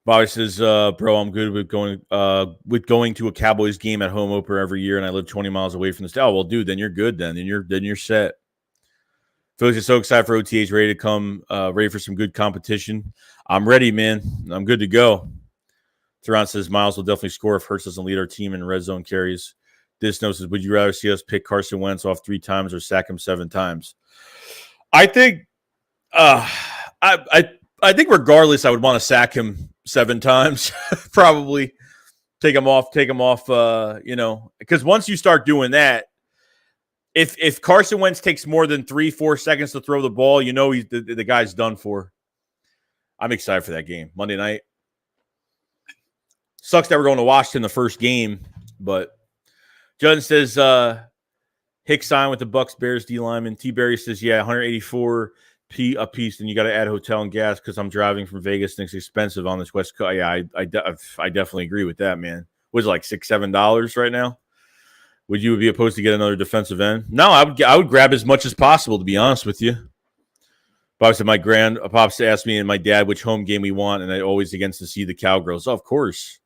Bobby says, bro, I'm good with going to a Cowboys game at home opener every year, and I live 20 miles away from the state. Oh, well, dude, then you're good then. Then you're set. Felix is so excited for OTAs, ready to come, ready for some good competition. I'm ready, man. I'm good to go. Theron says Miles will definitely score if Hurts doesn't lead our team in red zone carries. This note says, would you rather see us pick Carson Wentz off 3 times or sack him 7 times? I think I think regardless, I would want to sack him 7 times. Probably take him off, because once you start doing that, if Carson Wentz takes more than 3-4 seconds to throw the ball, the guy's done for. I'm excited for that game. Monday night. Sucks that we're going to Washington the first game, but Judson says Hicks signed with the Bucks Bears D lineman. T Berry says, yeah, 184 a piece, and you got to add hotel and gas because I'm driving from Vegas and it's expensive on this West Coast. Yeah, I definitely agree with that, man. Was it like $6-7 right now? Would you be opposed to get another defensive end? No, I would grab as much as possible, to be honest with you. Bob said, my pops asked me and my dad which home game we want, and I always against to see the Cowgirls. Oh, of course.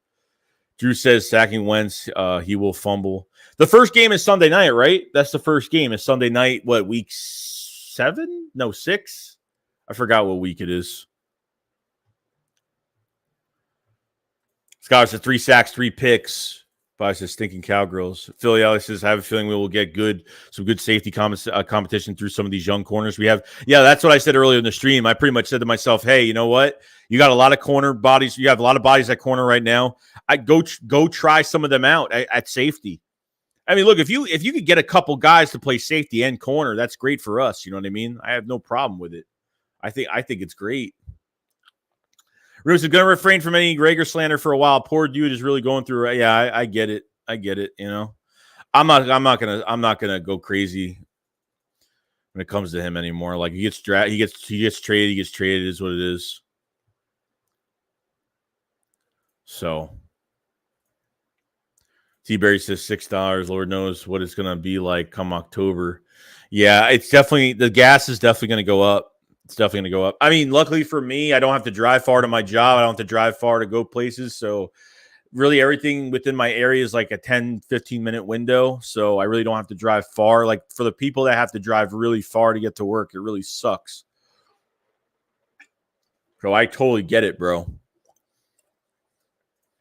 Drew says sacking Wentz, he will fumble. The first game is Sunday night, right? That's the first game. It's Sunday night, what, week 7? No, 6? I forgot what week it is. Scott says 3 sacks, 3 picks. Bob says stinking Cowgirls. Philly Alex says, I have a feeling we will get some good safety competition through some of these young corners we have. Yeah, that's what I said earlier in the stream. I pretty much said to myself, hey, you know what? You got a lot of corner bodies. You have a lot of bodies at corner right now. I go try some of them out at safety. I mean, look, if you could get a couple guys to play safety and corner, that's great for us. You know what I mean? I have no problem with it. I think it's great. Bruce is going to refrain from any Rager slander for a while. Poor dude is really going through. Yeah, I get it. You know, I'm not gonna go crazy when it comes to him anymore. Like he gets traded. Is what it is. So, T Berry says $6. Lord knows what it's gonna be like come October. Yeah, it's definitely the gas is definitely gonna go up. It's definitely going to go up. I mean, luckily for me, I don't have to drive far to my job. I don't have to drive far to go places. So really everything within my area is like a 10, 15-minute window. So I really don't have to drive far. Like for the people that have to drive really far to get to work, it really sucks. So I totally get it, bro.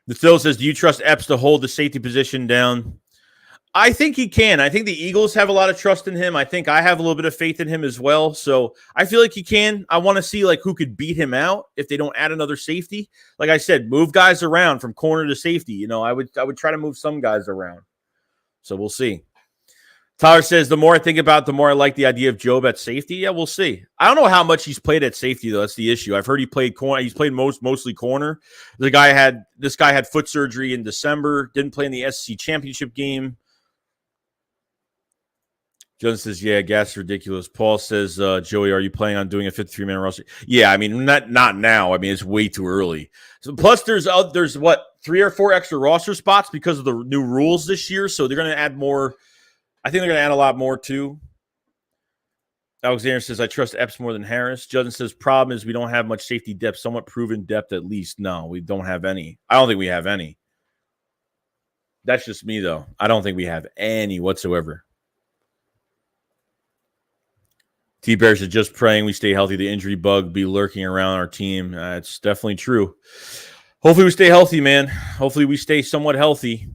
The Phil says, do you trust Epps to hold the safety position down? I think he can. I think the Eagles have a lot of trust in him. I think I have a little bit of faith in him as well. So I feel like he can. I want to see like who could beat him out if they don't add another safety. Like I said, move guys around from corner to safety. You know, I would try to move some guys around. So we'll see. Tyler says, the more I think about it, the more I like the idea of Job at safety. Yeah, we'll see. I don't know how much he's played at safety, though. That's the issue. I've heard he played corner. He's played mostly corner. This guy had foot surgery in December. Didn't play in the SEC championship game. John says, yeah, gas is ridiculous. Paul says, Joey, are you planning on doing a 53-man roster? Yeah, I mean, not now. I mean, it's way too early. So, plus, there's what, 3 or 4 extra roster spots because of the new rules this year. So they're going to add more. I think they're going to add a lot more, too. Alexander says, I trust Epps more than Harris. Judson says, problem is we don't have much safety depth, somewhat proven depth at least. No, we don't have any. I don't think we have any. That's just me, though. I don't think we have any whatsoever. T-Bears is just praying we stay healthy. The injury bug be lurking around our team. It's definitely true. Hopefully we stay healthy, man. Hopefully we stay somewhat healthy.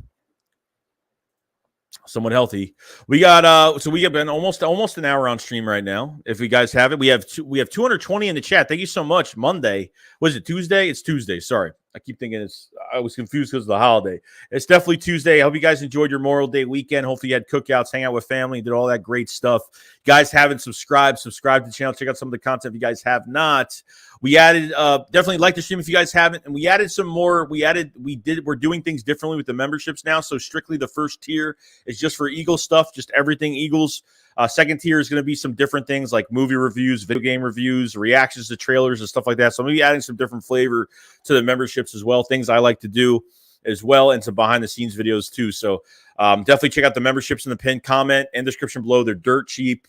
We got so we have been almost an hour on stream right now. If you guys have it, we have 220 in the chat. Thank you so much. Monday. Was it Tuesday? It's Tuesday. Sorry. I keep thinking I was confused because of the holiday. It's definitely Tuesday. I hope you guys enjoyed your Memorial Day weekend. Hopefully you had cookouts, hang out with family, did all that great stuff. You guys haven't subscribe to the channel. Check out some of the content if you guys have not. We added definitely like the stream if you guys haven't, and we added some more. We're doing things differently with the memberships now. So strictly the first tier is just for Eagles stuff, just everything Eagles. Second tier is going to be some different things like movie reviews, video game reviews, reactions to trailers and stuff like that. So I'm going to be adding some different flavor to the memberships as well, things I like to do as well, and some behind the scenes videos too. So definitely check out the memberships in the pinned comment and description below. They're dirt cheap.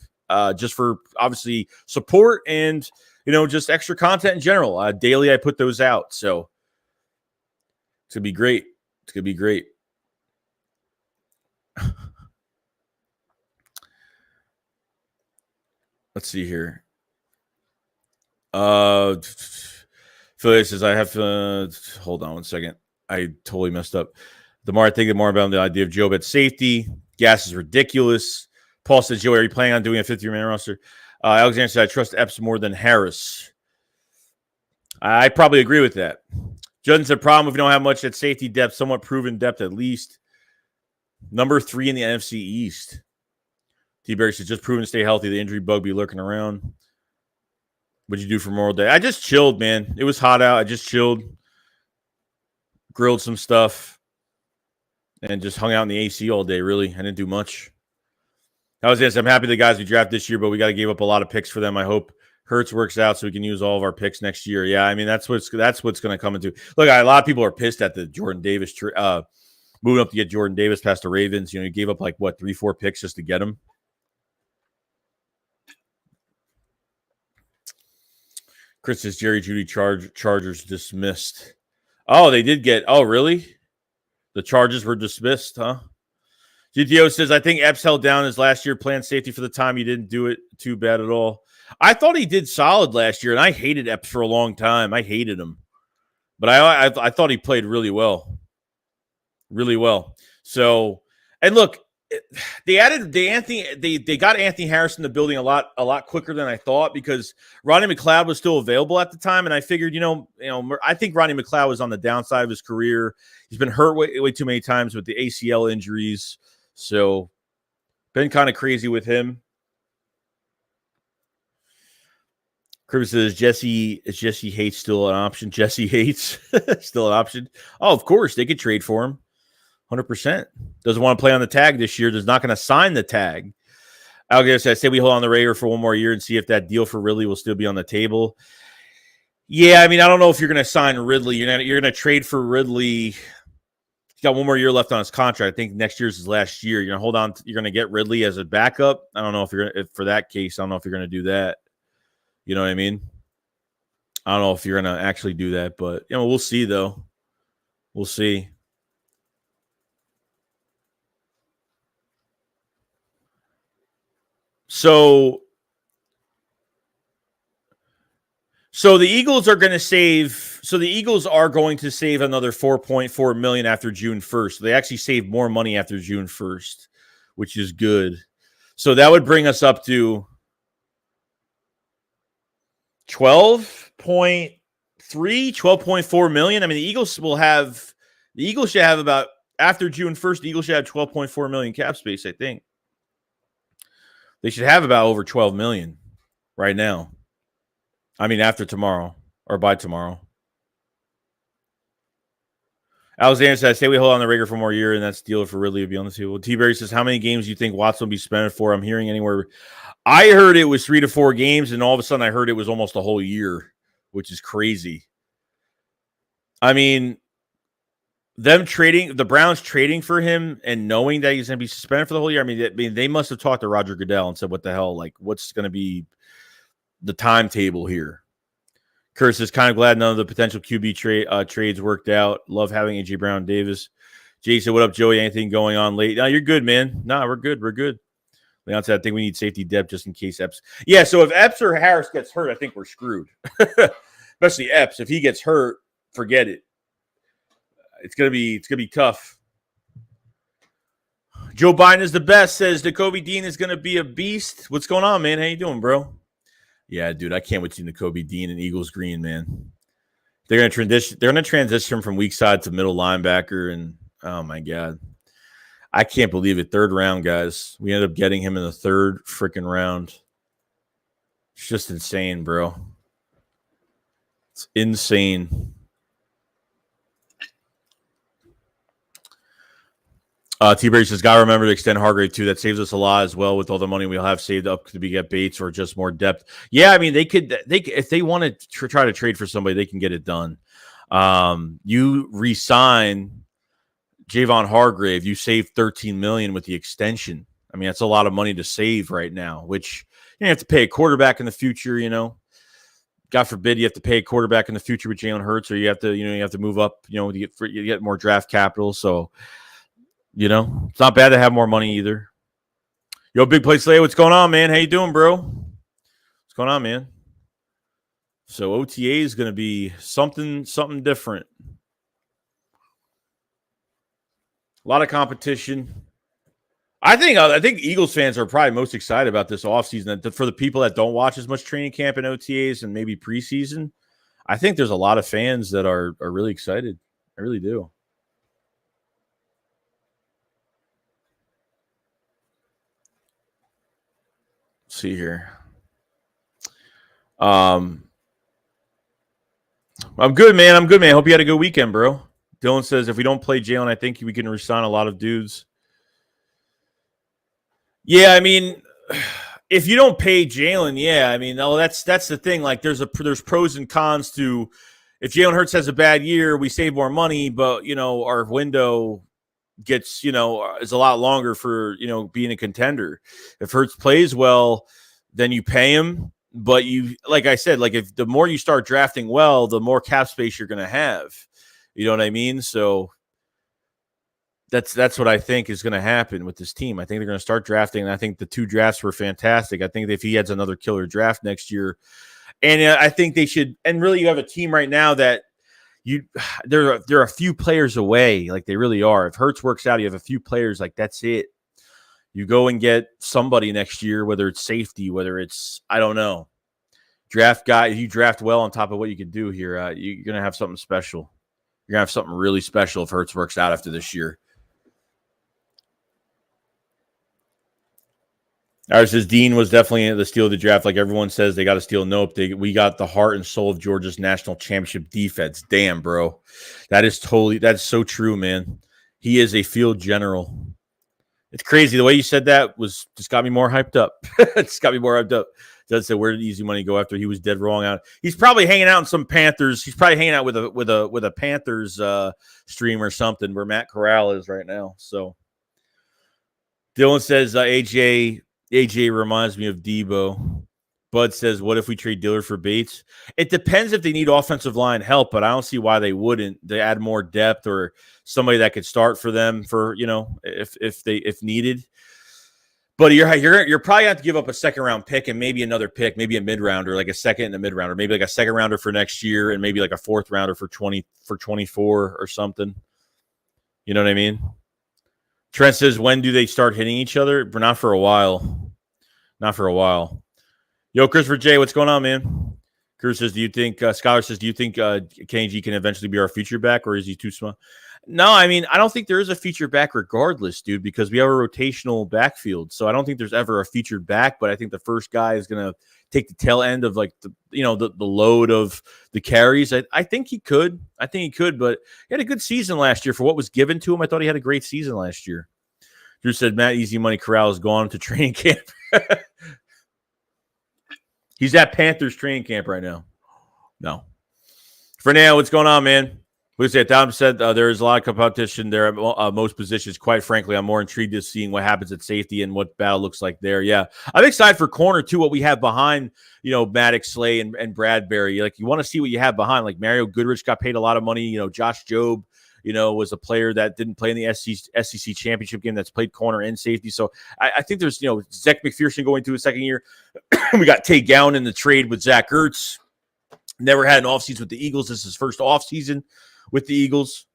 just for obviously support and, just extra content in general. Daily, I put those out. So it's going to be great. It's going to be great. Let's see here. Philly says, I have to hold on one second. I totally messed up. The more I think, the more about the idea of Job at safety. Gas is ridiculous. Paul says, Joey, are you planning on doing a 50-man roster? Alexander said, I trust Epps more than Harris. I probably agree with that. Judson said, problem if we don't have much at safety depth, somewhat proven depth at least. Number 3 in the NFC East. T-Berry says, just proven to stay healthy. The injury bug be lurking around. What'd you do for Memorial Day? I just chilled, man. It was hot out. I just chilled. Grilled some stuff. And just hung out in the AC all day, really. I didn't do much. I was I'm happy the guys we drafted this year, but we got to give up a lot of picks for them. I hope Hurts works out so we can use all of our picks next year. Yeah, I mean, that's what's going to come into. Look, a lot of people are pissed at the Jordan Davis moving up to get Jordan Davis past the Ravens. You gave up 3-4 picks just to get him. Chris says Jerry Jeudy Chargers dismissed. Oh, they did get. Oh, really? The charges were dismissed, huh? GTO says, I think Epps held down his last year playing safety for the time. He didn't do it too bad at all. I thought he did solid last year, and I hated Epps for a long time. I hated him. But I thought he played really well. Really well. So, and look, they got Anthony Harrison in the building a lot quicker than I thought because Rodney McLeod was still available at the time, and I figured, I think Rodney McLeod was on the downside of his career. He's been hurt way too many times with the ACL injuries, so been kind of crazy with him. Chris says Jesse Hates still an option. Jesse Hates still an option. Oh, of course they could trade for him. 100%. Doesn't want to play on the tag this year. Is not going to sign the tag. Alligator said, I say we hold on the radar for one more year and see if that deal for Ridley will still be on the table. Yeah, I mean, I don't know if you're going to sign Ridley. You're going to trade for Ridley. He's got one more year left on his contract. I think next year's his last year. You're going to hold on. You're going to get Ridley as a backup. I don't know if for that case, I don't know if you're going to do that. You know what I mean? I don't know if you're going to actually do that, but we'll see though. We'll see. So the Eagles are going to save. So the Eagles are going to save another $4.4 million after June 1st. They actually save more money after June 1st, which is good. So that would bring us up to 12.4 million. I mean, the Eagles should have about after June 1st. The Eagles should have 12.4 million cap space, I think. They should have about over 12 million right now. I mean, after tomorrow or by tomorrow. Alexander says, I say we hold on the rigor for more year, and that's deal for Ridley to be on the table. T-Berry says, how many games do you think Watson will be spending for? I'm hearing anywhere. I heard it was 3 to 4 games, and all of a sudden I heard it was almost a whole year, which is crazy. I mean, the Browns trading for him and knowing that he's going to be suspended for the whole year. I mean, they must have talked to Roger Goodell and said, what the hell? What's going to be the timetable here? Curtis is kind of glad none of the potential QB trades worked out. Love having A.J. Brown Davis. Jason, what up, Joey? Anything going on late? No, you're good, man. No, we're good. We're good. Leon said, I think we need safety depth just in case Epps. Yeah, so if Epps or Harris gets hurt, I think we're screwed. Especially Epps. If he gets hurt, forget it. It's gonna be tough. Joe Biden is the best, says Nakobe Dean is gonna be a beast. What's going on, man? How you doing, bro? Yeah, dude, I can't wait to see Nakobe Dean and Eagles green, man. They're gonna transition from weak side to middle linebacker, and oh my god. I can't believe it. 3rd round, guys. We ended up getting him in the 3rd freaking round. It's just insane, bro. It's insane. T-Berry says, gotta remember to extend Hargrave too. That saves us a lot as well with all the money we'll have saved up to get Bates or just more depth. Yeah, I mean, they if they want to try to trade for somebody, they can get it done. You re-sign Javon Hargrave, you save $13 million with the extension. I mean, that's a lot of money to save right now, which you have to pay a quarterback in the future, God forbid you have to pay a quarterback in the future with Jalen Hurts, or you have to move up, you get more draft capital. So, it's not bad to have more money either. Yo, Big Play Slay, what's going on, man? How you doing, bro? What's going on, man? So OTA is going to be something different. A lot of competition. I think Eagles fans are probably most excited about this offseason. For the people that don't watch as much training camp and OTAs and maybe preseason, I think there's a lot of fans that are really excited. I really do. Let's see here. I'm good, man. Hope you had a good weekend, bro. Dylan says, if we don't play Jalen, I think we can resign a lot of dudes. Yeah, I mean, if you don't pay Jalen, yeah, I mean, that's the thing. Like, there's pros and cons to if Jalen Hurts has a bad year, we save more money, but our window gets is a lot longer for being a contender. If Hurts plays well, then you pay him, but like I said, like if the more you start drafting well, the more cap space you're going to have. You know what I mean? So that's what I think is going to happen with this team. I think they're going to start drafting, and I think the 2 drafts were fantastic. I think if he has another killer draft next year, and I think they should. And really, you have a team right now that they're a few players away, like they really are. If Hurts works out, you have a few players, like that's it. You go and get somebody next year, whether it's safety, whether it's I don't know, draft guy. If you draft well on top of what you can do here, you're going to have something special. You're going to have something really special if Hurts works out after this year. Ours says Dean was definitely the steal of the draft. Like everyone says, they got to steal. Nope. We got the heart and soul of Georgia's national championship defense. Damn, bro. That's so true, man. He is a field general. It's crazy. The way you said that just got me more hyped up. Does say, where did easy money go after he was dead wrong out? He's probably hanging out in some Panthers. He's probably hanging out with a Panthers stream or something where Matt Corral is right now. So Dylan says AJ reminds me of Debo. Bud says, what if we trade Dillard for Bates? It depends if they need offensive line help, but I don't see why they wouldn't. They add more depth or somebody that could start for them for, if needed. But you're probably going to have to give up a second-round pick and maybe another pick, maybe a mid-rounder, like a second and a mid-rounder, maybe like a second-rounder for next year and maybe like a fourth-rounder for 24 or something. You know what I mean? Trent says, when do they start hitting each other? But not for a while. Not for a while. Yo, Christopher J, what's going on, man? Chris says, Scholar says, do you think Kenny G can eventually be our feature back, or is he too small? No, I mean, I don't think there is a featured back regardless, dude, because we have a rotational backfield. So I don't think there's ever a featured back, but I think the first guy is going to take the tail end of like the load of the carries. I think he could. But he had a good season last year for what was given to him. I thought he had a great season last year. Drew said, Matt Easy Money Corral is gone to training camp. He's at Panthers training camp right now. No. For now, what's going on, man? Tom said there is a lot of competition there at most positions. Quite frankly, I'm more intrigued to seeing what happens at safety and what battle looks like there. Yeah, I'm excited for corner too. What we have behind, Maddox, Slay, and Bradbury. Like you want to see what you have behind. Like Mario Goodrich got paid a lot of money. Josh Jobe, was a player that didn't play in the SEC championship game. That's played corner and safety. So I think there's Zach McPherson going to his second year. We got Tay Gowan in the trade with Zach Ertz. Never had an offseason with the Eagles. This is his first offseason with the Eagles.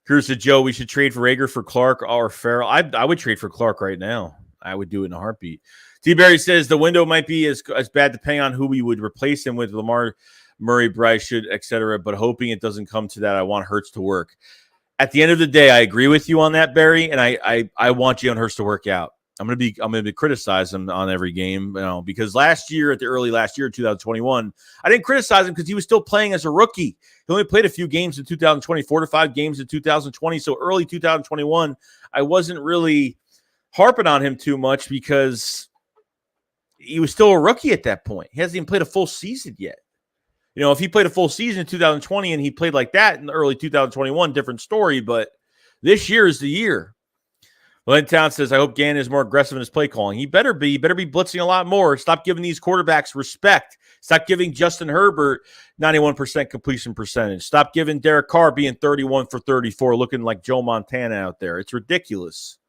Cruz said, Joe, we should trade for Rager for Clark or Ferrell. I would trade for Clark right now. I would do it in a heartbeat. T. Berry says the window might be as bad depending on who we would replace him with. Lamar, Murray, Bryce, should, etc. But hoping it doesn't come to that. I want Hurts to work. At the end of the day, I agree with you on that, Barry, and I want Jalen Hurts to work out. I'm gonna be criticize him on every game, because early last year, 2021, I didn't criticize him because he was still playing as a rookie. He only played a few games in 2020, 4 to 5 games in 2020. So early 2021, I wasn't really harping on him too much because he was still a rookie at that point. He hasn't even played a full season yet. If he played a full season in 2020 and he played like that in early 2021, different story. But this year is the year. Lynn Town says, I hope Gannon is more aggressive in his play calling. He better be. He better be blitzing a lot more. Stop giving these quarterbacks respect. Stop giving Justin Herbert 91% completion percentage. Stop giving Derek Carr being 31 for 34, looking like Joe Montana out there. It's ridiculous.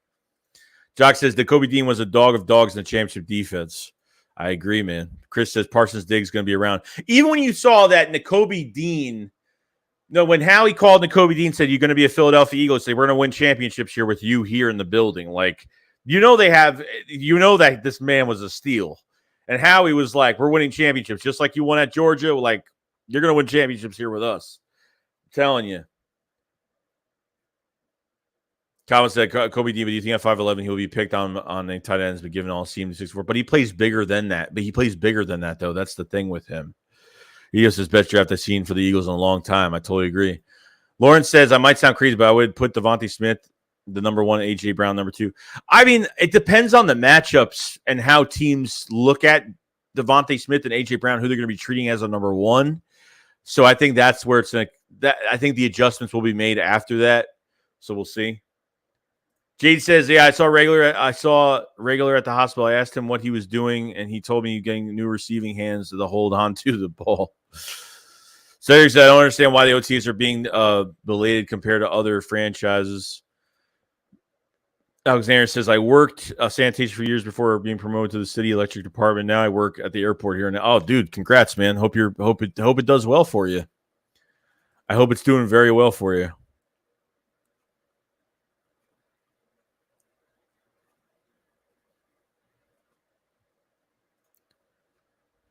Jock says, Kobe Dean was a dog of dogs in the championship defense. I agree, man. Chris says, Parsons Diggs going to be around. Even when you saw that Nakobe Dean, when Howie called Nakobe Dean, said, you're going to be a Philadelphia Eagles, say, we're going to win championships here with you here in the building. Like, that this man was a steal. And Howie was like, we're winning championships. Just like you won at Georgia, like, you're going to win championships here with us. I'm telling you. Calvin said, Kobe Dean, do you think at 5'11", he'll be picked on the tight ends, but given all seem to 64? But he plays bigger than that. Though. That's the thing with him. He is his best draft I've seen for the Eagles in a long time. I totally agree. Lauren says, I might sound crazy, but I would put Devontae Smith, the number 1, A.J. Brown, number 2. I mean, it depends on the matchups and how teams look at Devontae Smith and A.J. Brown, who they're going to be treating as a number 1. So I think that's where it's like that. I think the adjustments will be made after that. So we'll see. Jade says, yeah, I saw regular at the hospital. I asked him what he was doing, and he told me he's getting new receiving hands to hold on to the ball. So I don't understand why the OTAs are being belated compared to other franchises. Alexander says, I worked sanitation for years before being promoted to the city electric department. Now I work at the airport here. Oh, dude, congrats, man. Hope it does well for you. I hope it's doing very well for you.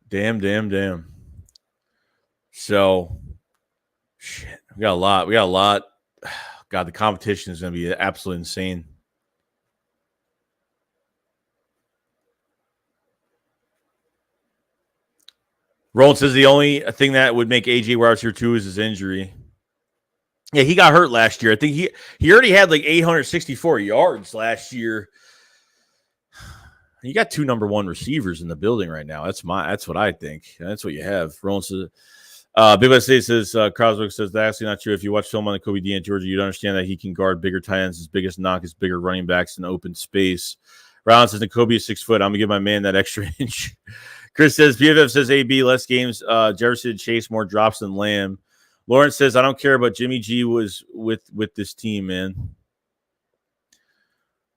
Damn. So, shit, we got a lot. God, the competition is going to be absolutely insane. Roland says the only thing that would make AJ Wowers here too is his injury. Yeah, he got hurt last year. I think he already had like 864 yards last year. You got 2 number 1 receivers in the building right now. That's what I think. That's what you have. Roland says, Big West State says, Croswick says, that's actually not true. If you watch film on the Kobe D in Georgia, you'd understand that he can guard bigger tight ends. His biggest knock is bigger running backs in open space. Rollins says, Kobe is 6 foot. I'm going to give my man that extra inch. Chris says, PFF says, AB, less games. Jefferson Chase, more drops than Lamb. Lawrence says, I don't care, but Jimmy G was with this team, man.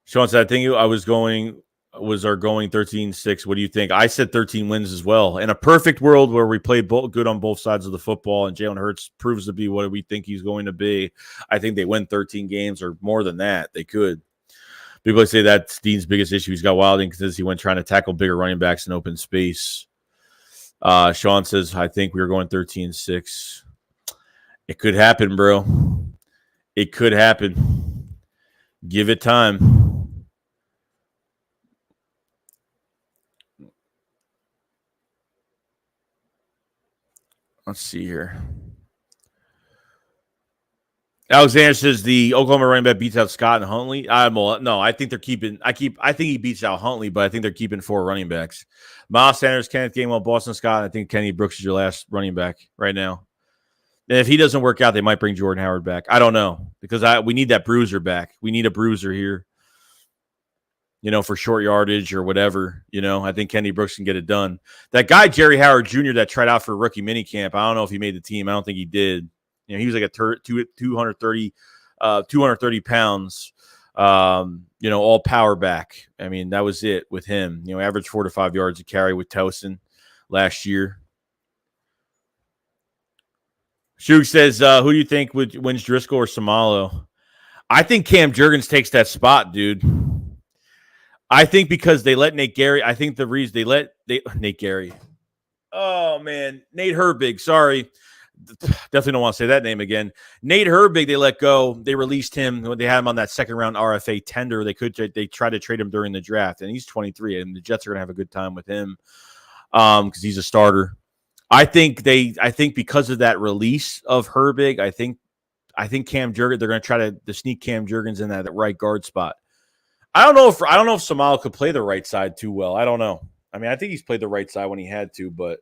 Sean said, I think I was going 13-6. What do you think? I said 13 wins as well. In a perfect world where we play good on both sides of the football and Jalen Hurts proves to be what we think he's going to be, I think they win 13 games or more than that. They could. People say that's Dean's biggest issue. He's got Wilding because he went trying to tackle bigger running backs in open space. Sean says, I think we were going 13-6. It could happen, bro. It could happen. Give it time. Let's see here. Alexander says the Oklahoma running back beats out Scott and Huntley. No, I think they're keeping. I think he beats out Huntley, but I think they're keeping 4 running backs. Miles Sanders, Kenneth Gainwell, Boston Scott. I think Kenny Brooks is your last running back right now. And if he doesn't work out, they might bring Jordan Howard back. I don't know because we need that bruiser back. We need a bruiser here. For short yardage or whatever. I think Kenny Brooks can get it done. That guy Jerry Howard Jr. that tried out for rookie minicamp. I don't know if he made the team. I don't think he did. He was like a 230 pounds, all power back. I mean, that was it with him. Average 4 to 5 yards a carry with Towson last year. Shug says, who do you think wins, Driscoll or Samalo? I think Cam Jurgens takes that spot, dude. I think because they let Nate Gary. I think the reason Nate Gary. Oh, man. Nate Herbig. Sorry. Definitely don't want to say that name again. Nate Herbig, they let go. They released him when they had him on that second round RFA tender. They tried to trade him during the draft, and he's 23, and the Jets are going to have a good time with him because he's a starter. I think because of that release of Herbig, I think Cam Jurgens, they're going to try to sneak Cam Jurgens in that right guard spot. I don't know if Samalo could play the right side too well. I don't know. I mean, I think he's played the right side when he had to, but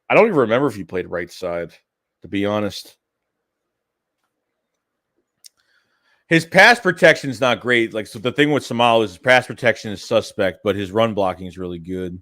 I don't even remember if he played right side, to be honest. His pass protection is not great. Like, so the thing with Samal is his pass protection is suspect, but his run blocking is really good.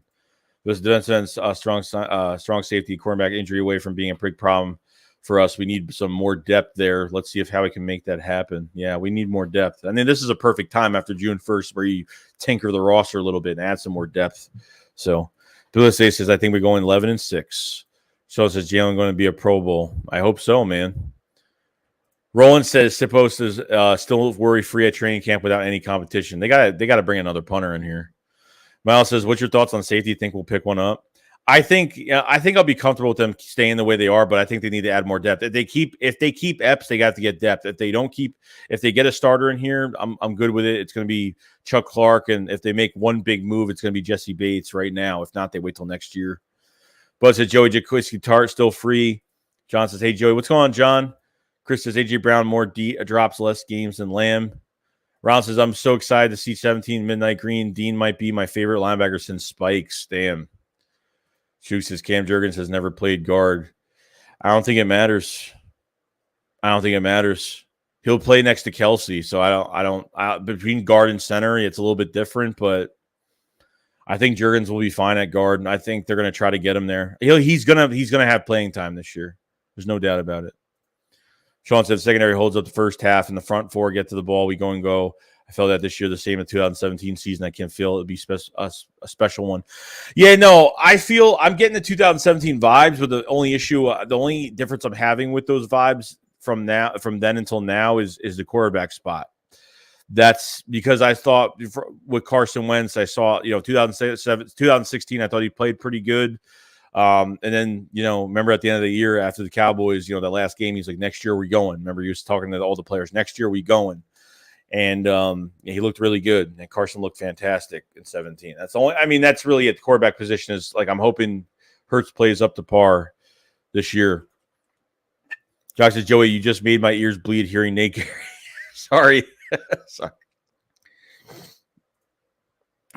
This defense, strong safety, cornerback injury away from being a big problem for us. We need some more depth there. Let's see how we can make that happen. Yeah, we need more depth. I mean, this is a perfect time after June 1st where you tinker the roster a little bit and add some more depth. So, Bill says, I think we're going 11-6. So says Jalen going to be a Pro Bowl. I hope so, man. Roland says Sipos is still worry-free at training camp without any competition. They got to bring another punter in here. Miles says, what's your thoughts on safety? Think we'll pick one up? I think I'll be comfortable with them staying the way they are, but I think they need to add more depth. If they keep Epps, they got to get depth. If they get a starter in here, I'm good with it. It's going to be Chuck Clark, and if they make one big move, it's going to be Jesse Bates right now. If not, they wait till next year. Buzz says Joey Jaquiski Tart still free. John says, hey Joey, what's going on, John? Chris says AJ Brown more drops less games than Lamb. Ron says, I'm so excited to see 17 Midnight Green. Dean might be my favorite linebacker since Spikes. Damn. Shoot says Cam Jurgens has never played guard. I don't think it matters. He'll play next to Kelsey, so I don't between guard and center, it's a little bit different, but I think Jurgens will be fine at guard, and I think they're going to try to get him there. He's gonna have playing time this year. There's no doubt about it. Sean said secondary holds up the first half, and the front four get to the ball. We go and go. I felt that this year, the same in 2017 season. I can't feel it would be a special one. Yeah, no, I feel I'm getting the 2017 vibes, but the only difference I'm having with those vibes from then until now is the quarterback spot. That's because I thought with Carson Wentz, I saw 2016, I thought he played pretty good. And then, remember at the end of the year after the Cowboys, that last game, he's like, next year we going. Remember, he was talking to all the players, next year we going. And he looked really good. And Carson looked fantastic in 17. That's really at the quarterback position is like, I'm hoping Hurts plays up to par this year. Josh says, Joey, you just made my ears bleed hearing Nate Gary. Sorry. Sorry.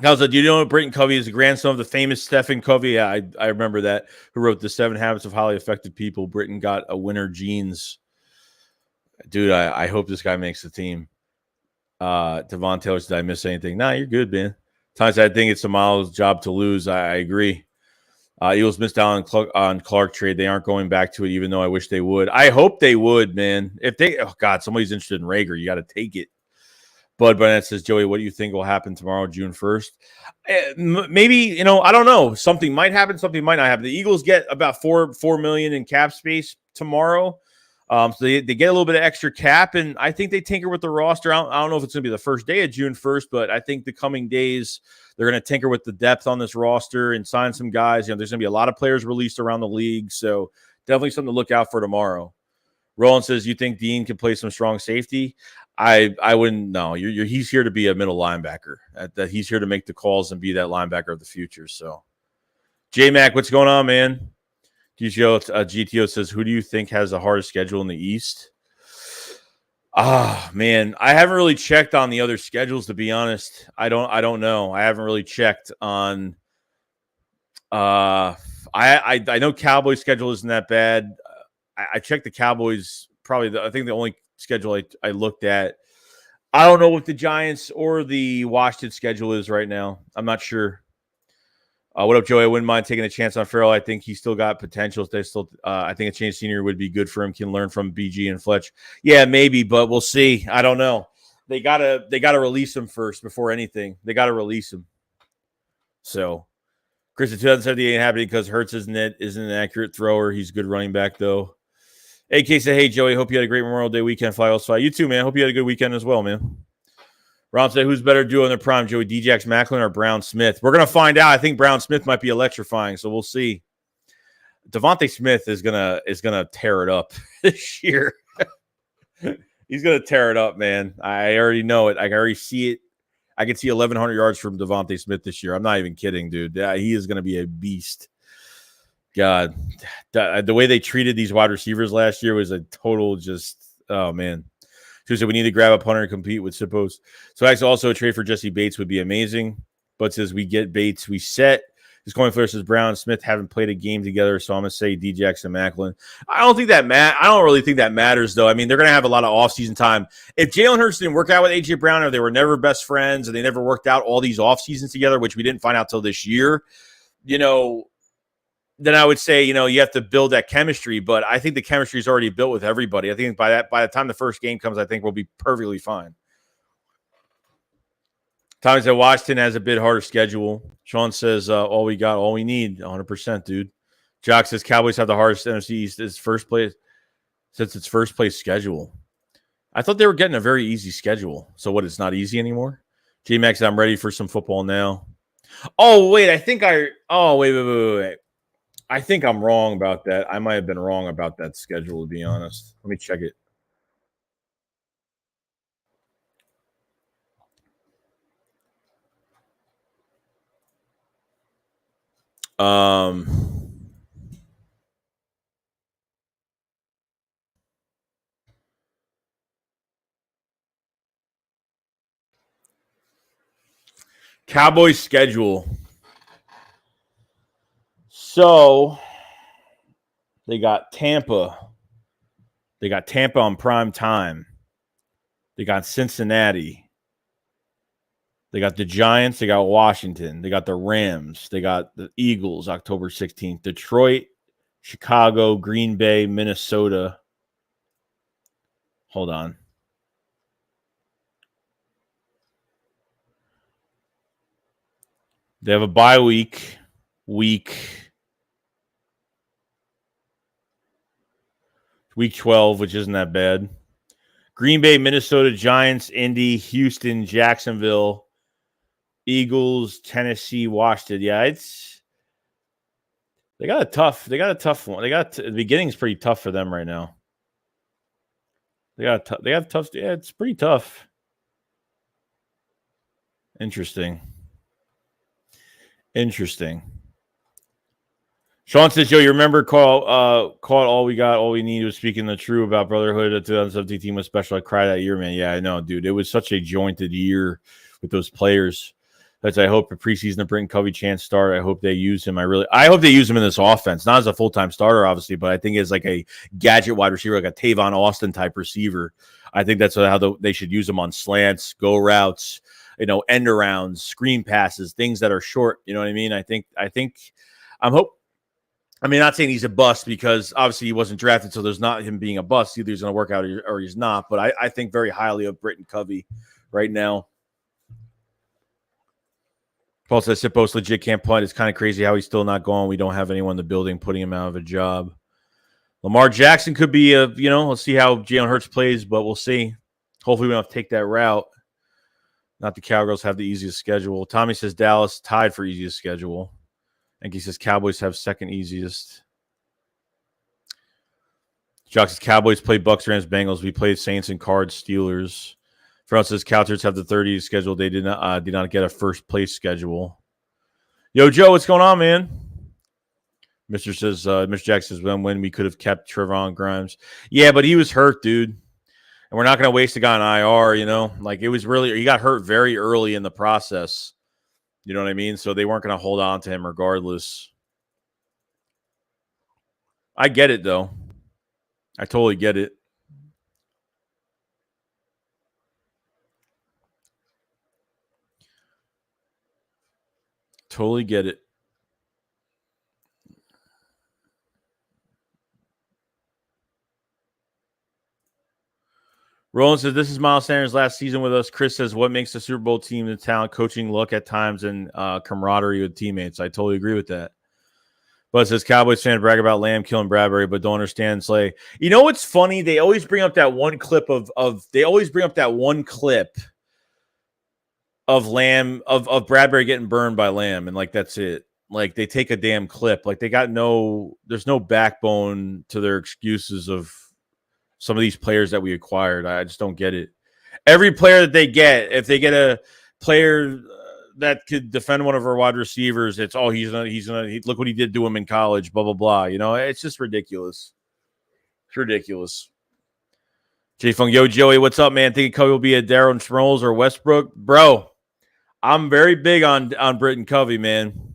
How's that? Do you know Britton Covey is the grandson of the famous Stephen Covey? Yeah, I remember that. Who wrote The 7 Habits of Highly Effective People? Britton got a winner jeans. Dude, I hope this guy makes the team. Devon Taylor, did I miss anything? Nah, you're good, man. Times I think it's Samal's job to lose. I agree. Eagles missed out on Clark trade. They aren't going back to it, even though I wish they would. I hope they would, man. If they, somebody's interested in Rager, you got to take it. Bud Burnett says, Joey, what do you think will happen tomorrow, June 1st? Maybe, I don't know. Something might happen. Something might not happen. The Eagles get about $4 million in cap space tomorrow. So they get a little bit of extra cap, and I think they tinker with the roster. I don't know if it's going to be the first day of June 1st, but I think the coming days they're going to tinker with the depth on this roster and sign some guys. There's going to be a lot of players released around the league, so definitely something to look out for tomorrow. Roland says, you think Dean can play some strong safety? I wouldn't know. He's here to be a middle linebacker. That he's here to make the calls and be that linebacker of the future. So, J-Mac, what's going on, man? GTO says, who do you think has the hardest schedule in the East? Man, I haven't really checked on the other schedules, to be honest. I don't know. I haven't really checked on. I know Cowboys' schedule isn't that bad. I checked the Cowboys. I think the only schedule I looked at. I don't know what the Giants or the Washington schedule is right now. I'm not sure. What up, Joey? I wouldn't mind taking a chance on Ferrell. I think he's still got potential. I think a change senior would be good for him. Can learn from BG and Fletch. Yeah, maybe, but we'll see. I don't know. They gotta release him first before anything. They gotta release him. So, Chris, in 2070 ain't happening because Hurts isn't an accurate thrower. He's a good running back though. AK said, hey, Joey, hope you had a great Memorial Day weekend. Fly. You too, man. Hope you had a good weekend as well, man. Ron said, who's better duo in their prime, Joey Djax Macklin or Brown Smith? We're going to find out. I think Brown Smith might be electrifying, so we'll see. Devontae Smith is gonna tear it up this year. He's going to tear it up, man. I already know it. I can already see it. I can see 1,100 yards from Devontae Smith this year. I'm not even kidding, dude. He is going to be a beast. God, the way they treated these wide receivers last year was a total oh, man. Tuesday, we need to grab a punter and compete with Sipos. So actually also a trade for Jesse Bates would be amazing. But says we get Bates, we set. His coin flip says Brown and Smith haven't played a game together, so I'm going to say Djax and Macklin. I don't really think that matters, though. I mean, they're going to have a lot of offseason time. If Jalen Hurts didn't work out with A.J. Brown, or they were never best friends, and they never worked out all these offseasons together, which we didn't find out till this year, then I would say, you have to build that chemistry. But I think the chemistry is already built with everybody. I think by the time the first game comes, I think we'll be perfectly fine. Tommy said Washington has a bit harder schedule. Sean says all we got, all we need, 100%, dude. Jock says Cowboys have the hardest NFC East since its first place schedule. I thought they were getting a very easy schedule. So what? It's not easy anymore. J-Max, I'm ready for some football now. Oh wait, wait. I think I'm wrong about that. I might have been wrong about that schedule, to be honest. Let me check it. Cowboys schedule. So they got Tampa. They got Tampa on prime time. They got Cincinnati. They got the Giants. They got Washington. They got the Rams. They got the Eagles, October 16th. Detroit, Chicago, Green Bay, Minnesota. Hold on. They have a bye week 12, which isn't that bad. Green Bay, Minnesota, Giants, Indy, Houston, Jacksonville, Eagles, Tennessee, Washington. Yeah, they got a tough one. The beginning's pretty tough for them right now. They got tough. Yeah, it's pretty tough. Interesting. Sean says, "Yo, you remember call all we got, all we need was speaking the truth about brotherhood. The 2017 team was special. I cried that year, man. Yeah, I know, dude. It was such a jointed year with those players. That's I hope the preseason to bring Covey chance start. I hope they use him. I hope they use him in this offense, not as a full-time starter, obviously, but I think as like a gadget wide receiver, like a Tavon Austin type receiver. I think that's how they should use him on slants, go routes, end arounds, screen passes, things that are short. You know what I mean? I'm not saying he's a bust because obviously he wasn't drafted, so there's not him being a bust. Either he's going to work out or he's not. But I think very highly of Britton Covey right now. Paul says Sipos legit can't punt. It's kind of crazy how he's still not gone. We don't have anyone in the building putting him out of a job. Lamar Jackson could be let's see how Jalen Hurts plays, but we'll see. Hopefully we don't have to take that route. Not the Cowgirls have the easiest schedule. Tommy says Dallas tied for easiest schedule. And he says Cowboys have second easiest. Jock says Cowboys play Bucks, Rams, Bengals. We played Saints and Cards, Steelers. Ferrall says Cowturds have the 30 schedule. They did not get a first place schedule. Yo, Joe, what's going on, man? Mr. Jack says when we could have kept Trevon Grimes. Yeah, but he was hurt, dude. And we're not going to waste a guy on IR, Like it was he got hurt very early in the process. You know what I mean? So they weren't going to hold on to him regardless. I get it, though. I totally get it. Totally get it. Roland says, this is Miles Sanders' last season with us. Chris says, what makes the Super Bowl team the talent, coaching, luck at times, and camaraderie with teammates? I totally agree with that. But it says, Cowboys fan brag about Lamb killing Bradbury, but don't understand Slay. You know what's funny? They always bring up that one clip of Lamb, of Bradbury getting burned by Lamb, and like that's it. Like they take a damn clip. Like there's no backbone to their excuses of some of these players that we acquired. I just don't get it. Every player that they get, if they get a player that could defend one of our wide receivers, it's look what he did to him in college, blah, blah, blah. It's just ridiculous. It's ridiculous. J Fung, yo, Joey, what's up, man? Think Covey will be a Darren Sproles or Westbrook? Bro, I'm very big on Britton Covey, man.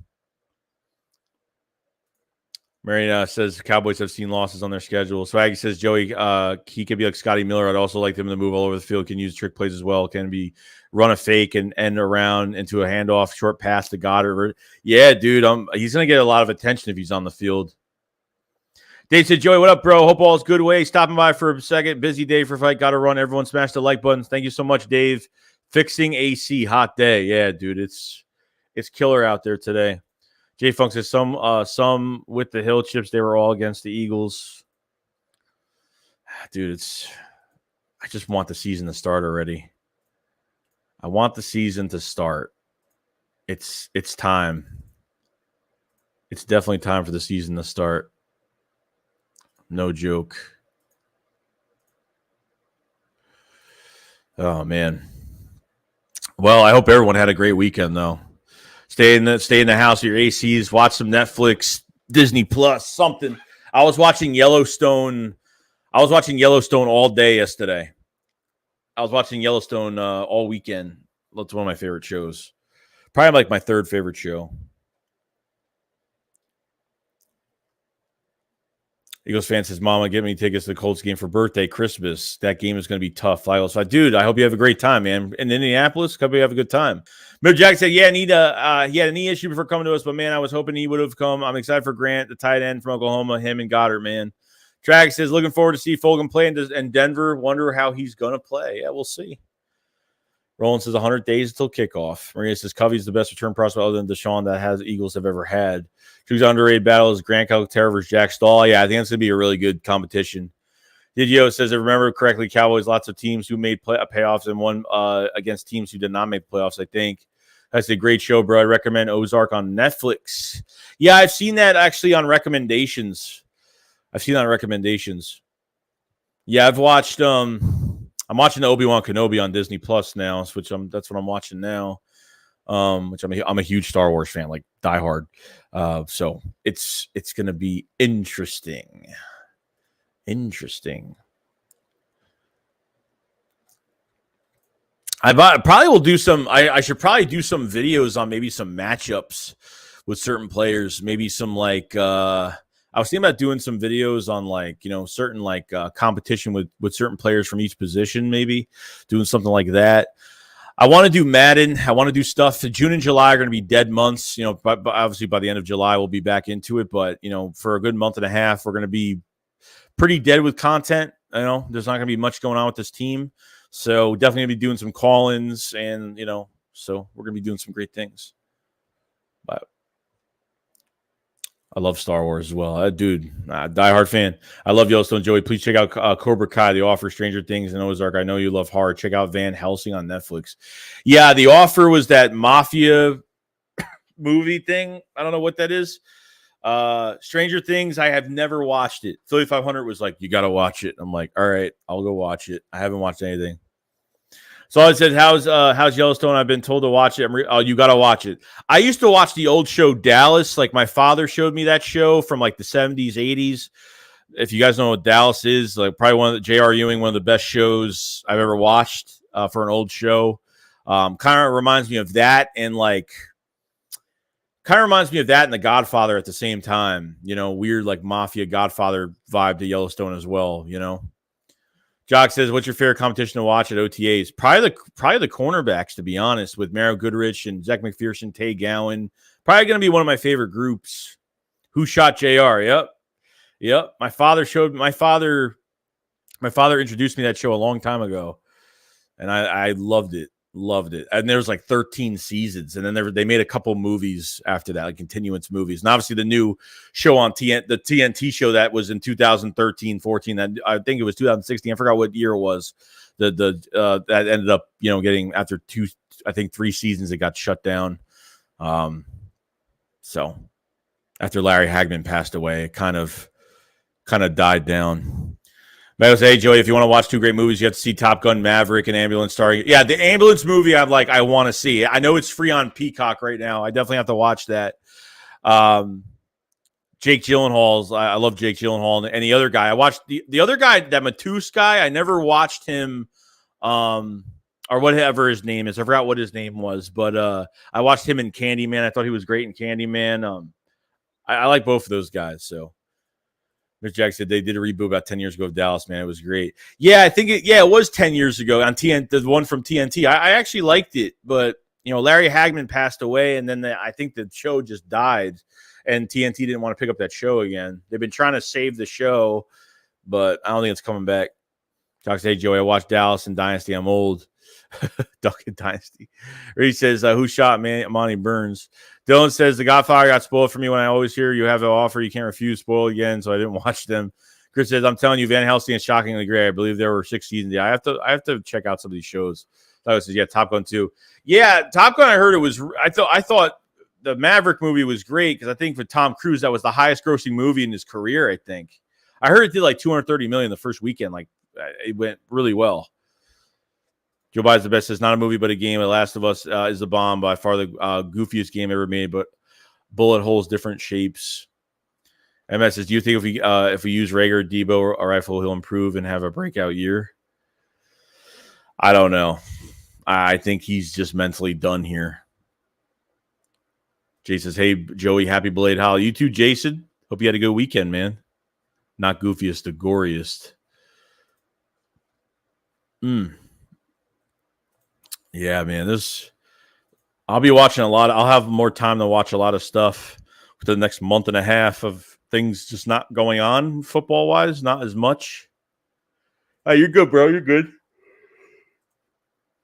Marina says the Cowboys have seen losses on their schedule. Swaggy says Joey, he could be like Scotty Miller. I'd also like him to move all over the field. Can use trick plays as well. Can be run a fake and end around into a handoff, short pass to Goddard. Yeah, dude, he's gonna get a lot of attention if he's on the field. Dave said, Joey, what up, bro? Hope all is good way. Stopping by for a second. Busy day for fight. Got to run. Everyone smash the like buttons. Thank you so much, Dave. Fixing AC. Hot day. Yeah, dude, it's killer out there today. J Funk says some with the Hill chips, they were all against the Eagles. Dude, I just want the season to start already. I want the season to start. It's time. It's definitely time for the season to start. No joke. Oh man. Well, I hope everyone had a great weekend though. Stay in the house with your ACs, watch some Netflix, Disney Plus, something. I was watching Yellowstone all day yesterday. I was watching Yellowstone all weekend. That's one of my favorite shows. Probably like my third favorite show. Eagles fan says, Mama, get me tickets to the Colts game for birthday, Christmas. That game is going to be tough. So, dude, I hope you have a great time, man. In Indianapolis, hope you have a good time. Mick Jack said, yeah, he had a knee issue before coming to us, but, man, I was hoping he would have come. I'm excited for Grant, the tight end from Oklahoma, him and Goddard, man. Drag says, looking forward to see Fulgham play in Denver. Wonder how he's going to play. Yeah, we'll see. Roland says 100 days until kickoff. Maria says Covey's the best return prospect other than Deshaun that Eagles have ever had. Choose underrated battle is Grant Calcaterra versus Jack Stahl. Yeah, I think it's going to be a really good competition. Didio says, if I remember correctly, Cowboys, lots of teams who made payoffs and won against teams who did not make playoffs, I think. That's a great show, bro. I recommend Ozark on Netflix. Yeah, I've seen that actually on recommendations. Yeah, I've watched I'm watching the Obi-Wan Kenobi on Disney Plus now, that's what I'm watching now. Which I'm a huge Star Wars fan, like diehard. So it's going to be interesting. I probably will do some. I should probably do some videos on maybe some matchups with certain players. Maybe some like I was thinking about doing some videos on certain competition with certain players from each position. Maybe doing something like that. I want to do Madden. I want to do stuff. June and July are going to be dead months. But obviously by the end of July we'll be back into it. But for a good month and a half, we're going to be pretty dead with content. There's not going to be much going on with this team. So definitely going to be doing some call-ins and, so we're going to be doing some great things. But I love Star Wars as well. Diehard fan. I love Yellowstone, Joey. Please check out Cobra Kai, The Offer, Stranger Things, and Ozark. I know you love horror. Check out Van Helsing on Netflix. Yeah, The Offer was that mafia movie thing. I don't know what that is. Stranger Things, I have never watched it. Philly 500 was like, you got to watch it. I'm like, all right, I'll go watch it. I haven't watched anything. So I said, how's Yellowstone? I've been told to watch it. You got to watch it. I used to watch the old show Dallas. Like my father showed me that show from like the 70s, 80s. If you guys know what Dallas is, like probably one of the J.R. Ewing, one of the best shows I've ever watched for an old show. Kind of reminds me of that and The Godfather at the same time. Weird like mafia Godfather vibe to Yellowstone as well. Jock says, what's your favorite competition to watch at OTAs? Probably the cornerbacks, to be honest, with Maro Goodrich and Zach McPherson, Tay Gowan. Probably going to be one of my favorite groups. Who Shot JR? Yep. My father introduced me to that show a long time ago, and I loved it. And there was like 13 seasons, and then they made a couple movies after that, like continuance movies. And obviously the new show on the TNT show that was in 2013, 14, that I think it was 2016. I forgot what year it was. That ended up, getting after 3 seasons, it got shut down. So after Larry Hagman passed away, it kind of died down. I say, hey, Joey, if you want to watch 2 great movies, you have to see Top Gun Maverick and Ambulance starring. Yeah, the Ambulance movie I want to see. I know it's free on Peacock right now. I definitely have to watch that. Jake Gyllenhaal's. I love Jake Gyllenhaal. And the other guy, I watched the other guy, that Matus guy. I never watched him, or whatever his name is. I forgot what his name was, but I watched him in Candyman. I thought he was great in Candyman. I like both of those guys. So Rich Jack said they did a reboot about 10 years ago of Dallas, man. It was great. Yeah, I think it was 10 years ago on TNT, the one from TNT. I actually liked it, but Larry Hagman passed away, and then I think the show just died, and TNT didn't want to pick up that show again. They've been trying to save the show, but I don't think it's coming back. Talk say, Joey, I watched Dallas and Dynasty. I'm old. Duncan Dynasty. Reed says, who shot Monty Burns? Dylan says, The Godfather got spoiled for me when I always hear you have an offer you can't refuse. Spoil again, so I didn't watch them. Chris says, I'm telling you, Van Helsing is shockingly great. I believe there were 6 seasons. Yeah, I have to check out some of these shows. Says, yeah, Top Gun 2. Yeah, Top Gun, I heard it was – I thought the Maverick movie was great because I think for Tom Cruise, that was the highest grossing movie in his career, I think. I heard it did like $230 million the first weekend. Like, it went really well. Joe Biden's the best. It's not a movie, but a game. The Last of Us is the bomb, by far the goofiest game ever made, but bullet holes, different shapes. MS says, do you think if we use Rager, Debo, or a rifle, he'll improve and have a breakout year? I don't know. I think he's just mentally done here. Jay says, hey, Joey, happy belated holiday. You too, Jason. Hope you had a good weekend, man. Not goofiest, the goriest. Yeah, man. I'll be watching a lot. I'll have more time to watch a lot of stuff for the next month and a half of things just not going on football-wise, not as much. You're good, bro. You're good.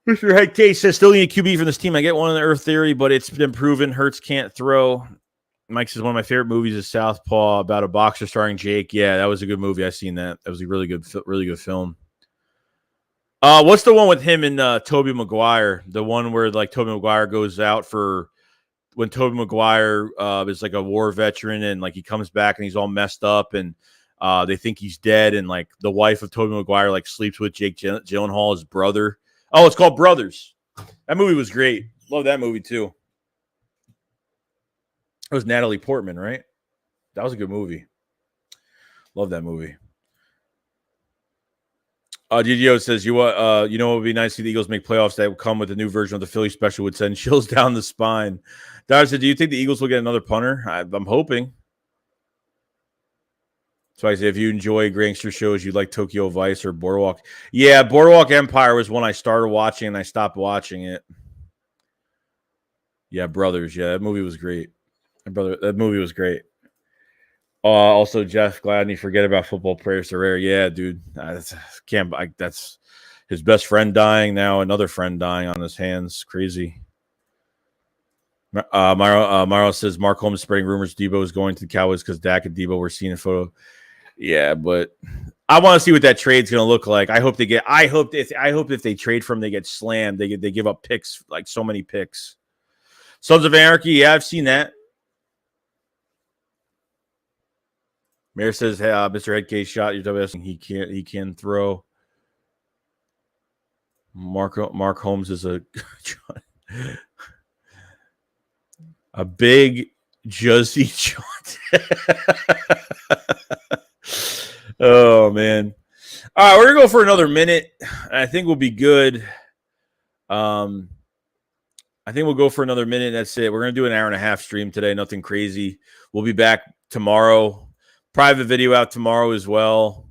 Mr. Head Case says, still need a QB from this team. I get one in the Earth Theory, but it's been proven Hurts can't throw. Mike says, one of my favorite movies is Southpaw, about a boxer starring Jake. Yeah, that was a good movie. I seen that. That was a really good film. What's the one with him and Tobey Maguire? The one where like Tobey Maguire goes out for when Tobey Maguire is like a war veteran and like he comes back and he's all messed up and they think he's dead and like the wife of Tobey Maguire like sleeps with Jake Gyllenhaal, his brother. Oh, it's called Brothers. That movie was great. Love that movie too. It was Natalie Portman, right? That was a good movie. Love that movie. DDO says, you know what would be nice to see the Eagles make playoffs that would come with a new version of the Philly special would send chills down the spine. Dyer said, do you think the Eagles will get another punter? I'm hoping. So I say, if you enjoy gangster shows, you like Tokyo Vice or Boardwalk. Yeah, Boardwalk Empire was one I started watching and I stopped watching it. Yeah, Brothers. Yeah, that movie was great. That movie was great. Also, Jeff Gladney, forget about football prayers to rare. Yeah, dude. That's his best friend dying. Now another friend dying on his hands. Crazy. Maro says, Mark Holmes spreading rumors Debo is going to the Cowboys because Dak and Debo were seen in photo. Yeah, but I want to see what that trade's going to look like. I hope if they trade for him, they get slammed. They give up picks, like so many picks. Sons of Anarchy. Yeah, I've seen that. Mayor says, hey, Mr. Headcase shot your WS. He can throw. Mark Holmes is a big Juzzy John. Oh, man. All right, we're going to go for another minute. I think we'll be good. I think we'll go for another minute. That's it. We're going to do an hour and a half stream today. Nothing crazy. We'll be back tomorrow. Private video out tomorrow as well.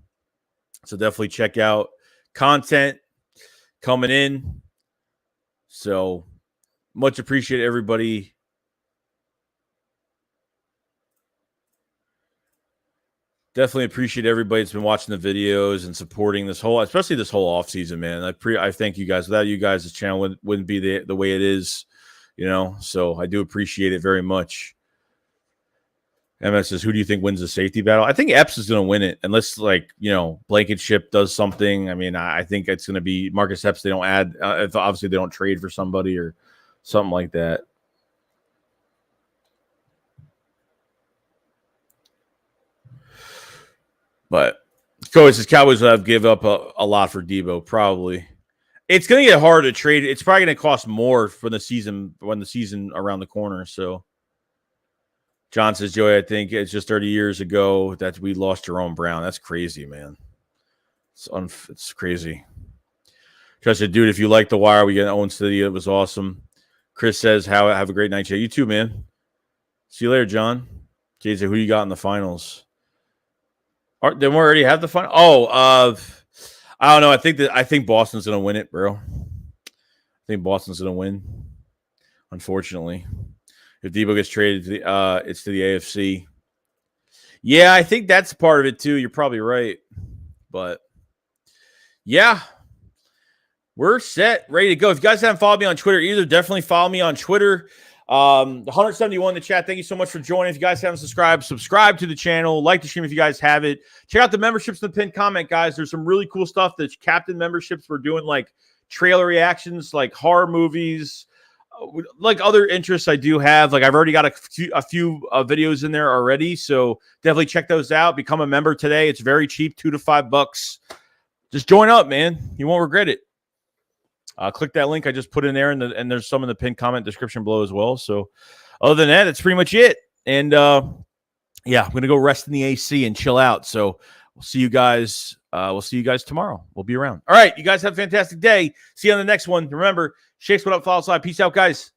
So definitely check out content coming in. So much appreciate everybody. Definitely appreciate everybody that's been watching the videos and supporting especially this whole off season, man. I thank you guys. Without you guys, this channel wouldn't be the way it is, So I do appreciate it very much. MS says, who do you think wins the safety battle? I think Epps is going to win it unless, Blankenship does something. I mean, I think it's going to be Marcus Epps. They don't add, obviously they don't trade for somebody or something like that. But Coach says Cowboys will have give up a lot for Debo. Probably. It's going to get hard to trade. It's probably going to cost more for the season when the season around the corner. So John says, Joey, I think it's just 30 years ago that we lost Jerome Brown. That's crazy, man. It's crazy. Trust said, dude, if you like The Wire, we get Owen City. It was awesome. Chris says, have a great night, Jay. You too, man. See you later, John. JJ, who you got in the finals? Didn't we already have the final? Oh, I don't know. I think Boston's gonna win it, bro. I think Boston's gonna win. Unfortunately, if Debo gets traded to it's to the AFC. Yeah, I think that's part of it too. You're probably right, but yeah, we're set, ready to go. If you guys haven't followed me on Twitter either, definitely follow me on Twitter. 171 in the chat. Thank you so much for joining. If you guys haven't subscribe to the channel. Like the stream if you guys have it. Check out the memberships in the pinned comment, guys. There's some really cool stuff. The captain memberships, we're doing like trailer reactions, like horror movies, like other interests I do have. Like I've already got a few videos in there already, so definitely check those out. Become a member today. It's very cheap, $2 to $5. Just join up, man. You won't regret it. Click that link I just put in there, and there's some in the pinned comment description below as well. So other than that, that's pretty much it. And yeah, I'm gonna go rest in the AC and chill out. So we'll see you guys. We'll see you guys tomorrow. We'll be around. All right, you guys have a fantastic day. See you on the next one. Remember, SHAKESQUAD up, follow slide. Peace out, guys.